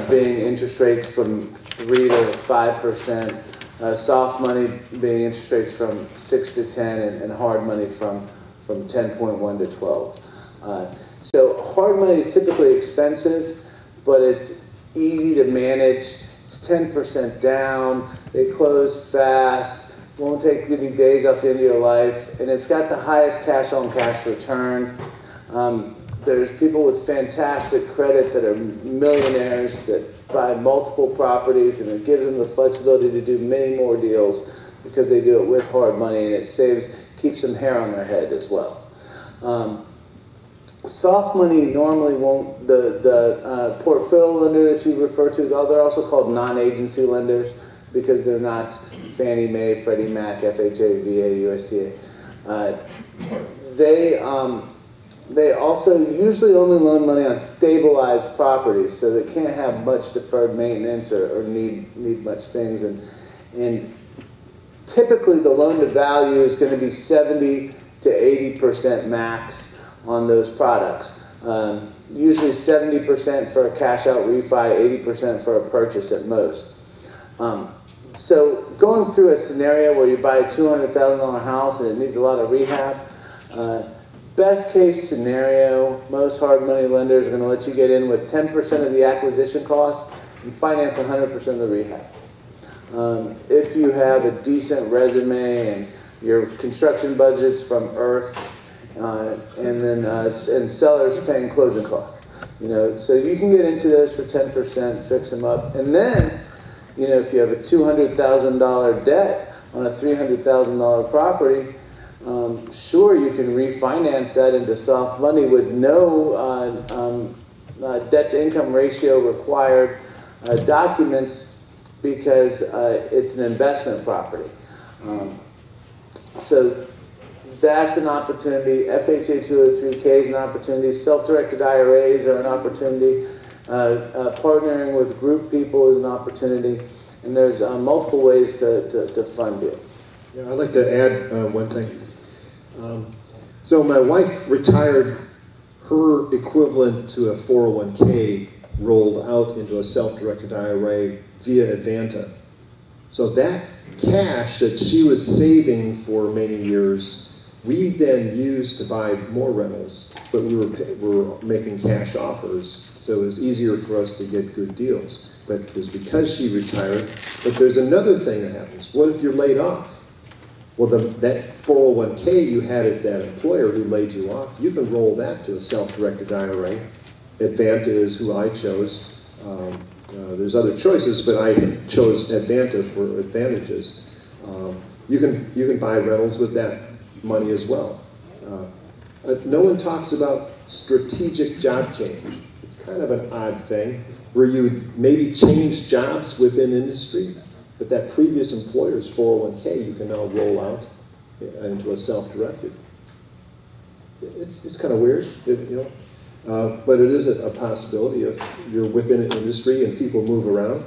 being interest rates from 3 to 5%, soft money being interest rates from 6 to 10, and hard money from 10.1 to 12. So hard money is typically expensive, but it's easy to manage. It's 10% down, they close fast, won't take any days off the end of your life, and it's got the highest cash on cash return. There's people with fantastic credit that are millionaires that buy multiple properties, and it gives them the flexibility to do many more deals because they do it with hard money, and it keeps some hair on their head as well. Soft money normally won't, the portfolio lender that you refer to, they're also called non-agency lenders because they're not Fannie Mae, Freddie Mac, FHA, VA, USDA. They also usually only loan money on stabilized properties, so they can't have much deferred maintenance or need much things. And typically the loan to value is going to be 70 to 80% max on those products. Usually 70% for a cash out refi, 80% for a purchase at most. So going through a scenario where you buy a $200,000 house and it needs a lot of rehab, best case scenario, most hard money lenders are going to let you get in with 10% of the acquisition costs and finance 100% of the rehab. If you have a decent resume and your construction budget's from earth, and sellers paying closing costs, so you can get into those for 10%, fix them up, and then, if you have a $200,000 debt on a $300,000 property, sure, you can refinance that into soft money with no debt-to-income ratio required documents because it's an investment property. So that's an opportunity. FHA 203K is an opportunity. Self-directed IRAs are an opportunity. Partnering with group people is an opportunity. And there's multiple ways to fund deals. Yeah, I'd like to add one thing. So my wife retired, her equivalent to a 401k rolled out into a self-directed IRA via Advanta. So that cash that she was saving for many years, we then used to buy more rentals, but we were making cash offers, so it was easier for us to get good deals. But it was because she retired. But there's another thing that happens. What if you're laid off? Well, that 401k you had at that employer who laid you off, you can roll that to a self-directed IRA. Advanta is who I chose. There's other choices, but I chose Advanta for advantages. You can buy rentals with that money as well. No one talks about strategic job change. It's kind of an odd thing where you would maybe change jobs within industry, but that previous employer's 401k you can now roll out into a self-directed. It's kind of weird, but it is a possibility if you're within an industry and people move around,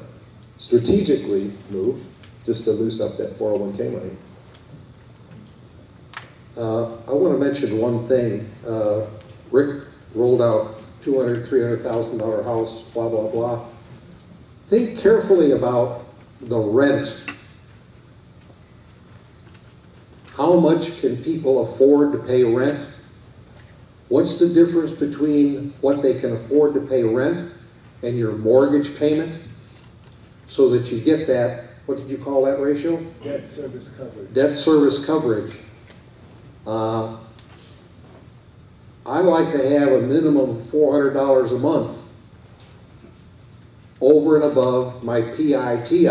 strategically move, just to loose up that 401k money. I want to mention one thing. Rick rolled out $200,000, $300,000 house, blah, blah, blah. Think carefully about the rent. How much can people afford to pay rent? What's the difference between what they can afford to pay rent and your mortgage payment? So that you get that, what did you call that ratio? Debt service coverage. Debt service coverage. I like to have a minimum of $400 a month over and above my PITI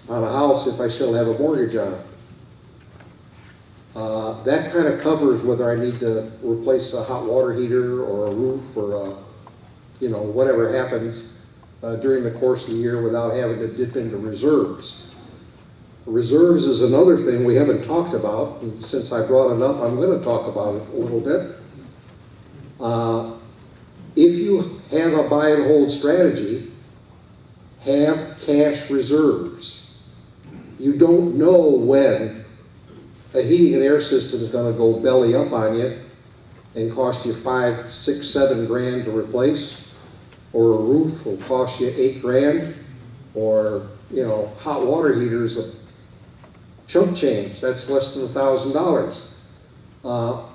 on a house if I still have a mortgage on it. That kind of covers whether I need to replace a hot water heater or a roof or whatever happens. during the course of the year without having to dip into reserves. Reserves is another thing we haven't talked about, and since I brought it up, I'm going to talk about it a little bit. If you have a buy and hold strategy, have cash reserves. You don't know when a heating and air system is going to go belly up on you and cost you $5, $6, $7 grand to replace, or a roof will cost you $8 grand, or hot water heaters, a chump change, that's less than $1,000.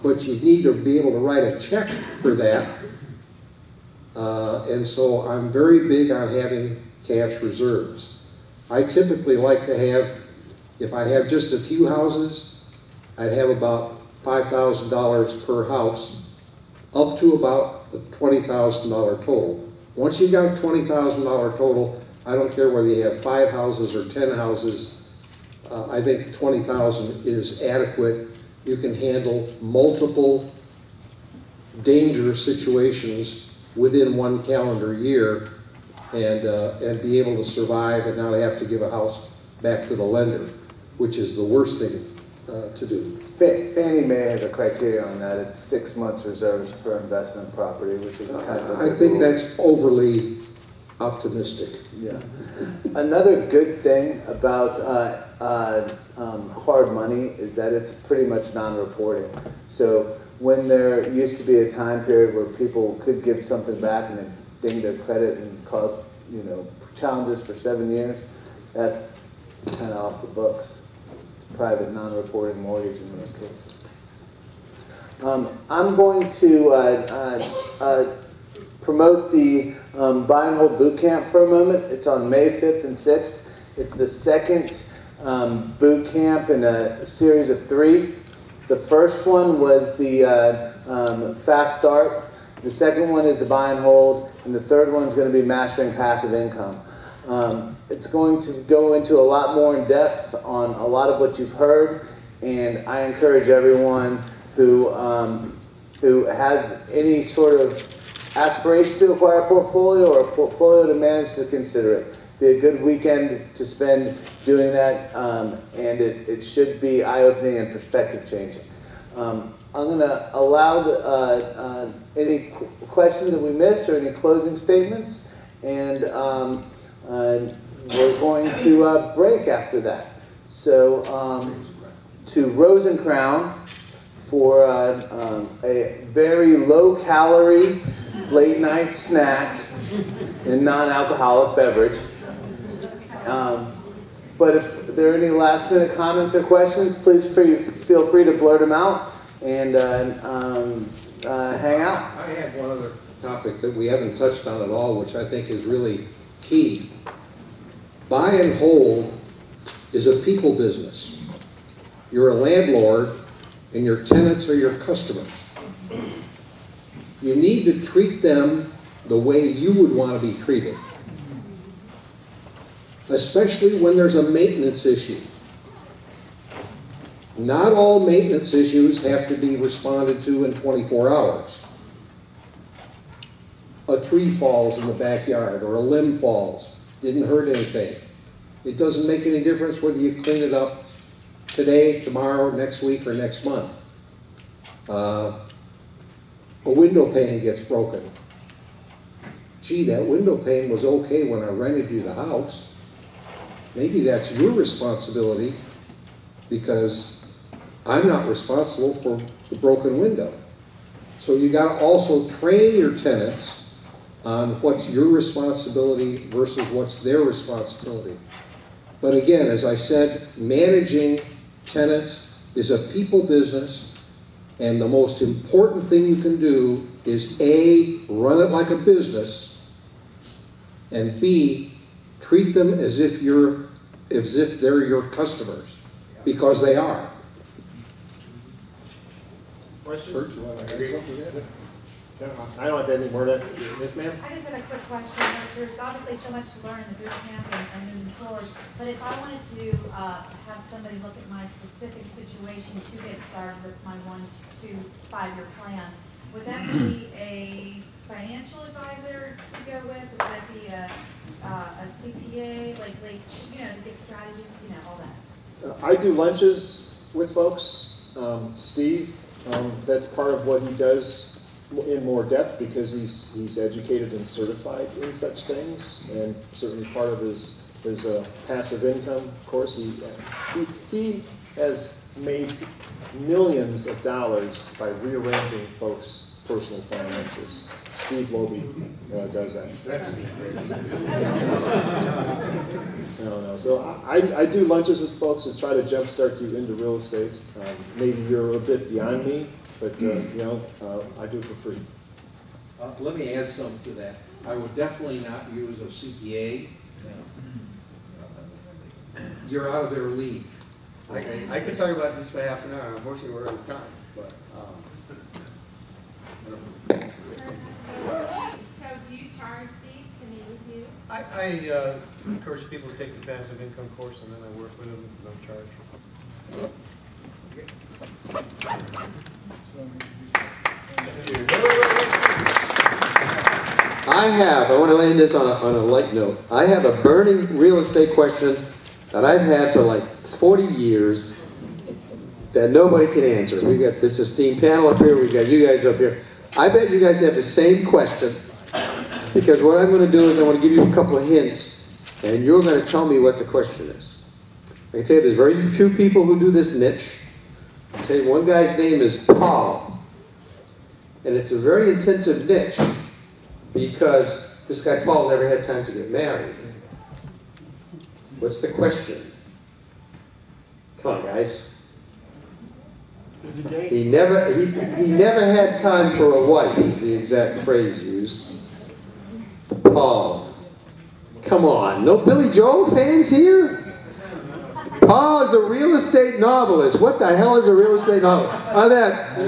But you need to be able to write a check for that. And so I'm very big on having cash reserves. I typically like to have, if I have just a few houses, I'd have about $5,000 per house, up to about the $20,000 total. Once you've got $20,000 total, I don't care whether you have 5 houses or 10 houses, I think $20,000 is adequate. You can handle multiple dangerous situations within one calendar year and be able to survive and not have to give a house back to the lender, which is the worst thing to do. Fannie Mae has a criteria on that. It's 6 months reserves per investment property, which is kind of I think that's overly optimistic. Yeah. Another good thing about hard money is that it's pretty much non-reporting. So when there used to be a time period where people could give something back and then ding their credit and cause challenges for 7 years, that's kind of off the books. It's private non-reporting mortgage in most cases. I'm going to promote the Buy and Hold Boot Camp for a moment. It's on May 5th and 6th. It's the second boot camp in a series of 3. The first one was the Fast Start. The second one is the Buy and Hold. And the third one is going to be Mastering Passive Income. It's going to go into a lot more in depth on a lot of what you've heard. And I encourage everyone who has any sort of aspiration to acquire a portfolio or a portfolio to manage to consider it. Be a good weekend to spend doing that, and it should be eye-opening and perspective-changing. I'm going to allow any questions that we missed or any closing statements, and we're going to break after that. So to Rose and Crown for a very low-calorie late-night snack and non-alcoholic beverage. But if there are any last-minute comments or questions, please feel free to blurt them out and hang out. I had one other topic that we haven't touched on at all, which I think is really key. Buy and hold is a people business. You're a landlord, and your tenants are your customers. You need to treat them the way you would want to be treated, especially when there's a maintenance issue. Not all maintenance issues have to be responded to in 24 hours. A tree falls in the backyard or a limb falls, didn't hurt anything. It doesn't make any difference whether you clean it up today, tomorrow, next week, or next month. A window pane gets broken. Gee, that window pane was okay when I rented you the house. Maybe that's your responsibility because I'm not responsible for the broken window. So you got to also train your tenants on what's your responsibility versus what's their responsibility. But again, as I said, managing tenants is a people business, and the most important thing you can do is A, run it like a business, and B, treat them as if they're your customers, because they are. Questions? I don't have any more to. Yes, ma'am? I just had a quick question. There's obviously so much to learn in the boot camp and moving forward, but if I wanted to have somebody look at my specific situation to get started with my 1 to 5 year plan, would that be a financial advisor to go with? Would that be a CPA, like, you know, to get strategy, you know, all that? I do lunches with folks. Steve, that's part of what he does in more depth because he's educated and certified in such things, and certainly part of his passive income. Of course, he has made millions of dollars by rearranging folks' personal finances. Steve Loby does that. That's me. No. So I do lunches with folks to try to jumpstart you into real estate. Maybe you're a bit beyond me, but you know, I do it for free. Let me add something to that. I would definitely not use a CPA. You're out of their league. Okay? I could talk about this for half an hour. Unfortunately, we're out of time. But So do you charge Steve to meet with you? I encourage people to take the passive income course, and then I work with them, no charge. I want to end this on a light note. I have a burning real estate question that I've had for like 40 years that nobody can answer. We've got this esteemed panel up here, we've got you guys up here. I bet you guys have the same question, because what I'm going to do is I want to give you a couple of hints, and you're going to tell me what the question is. I can tell you there's very few people who do this niche. I'll tell you one guy's name is Paul, and it's a very intensive niche because this guy Paul never had time to get married. What's the question? Come on, guys. He never had time for a wife, is the exact phrase used. Paul. Come on, no Billy Joel fans here? Paul is a real estate novelist. What the hell is a real estate novelist? On that.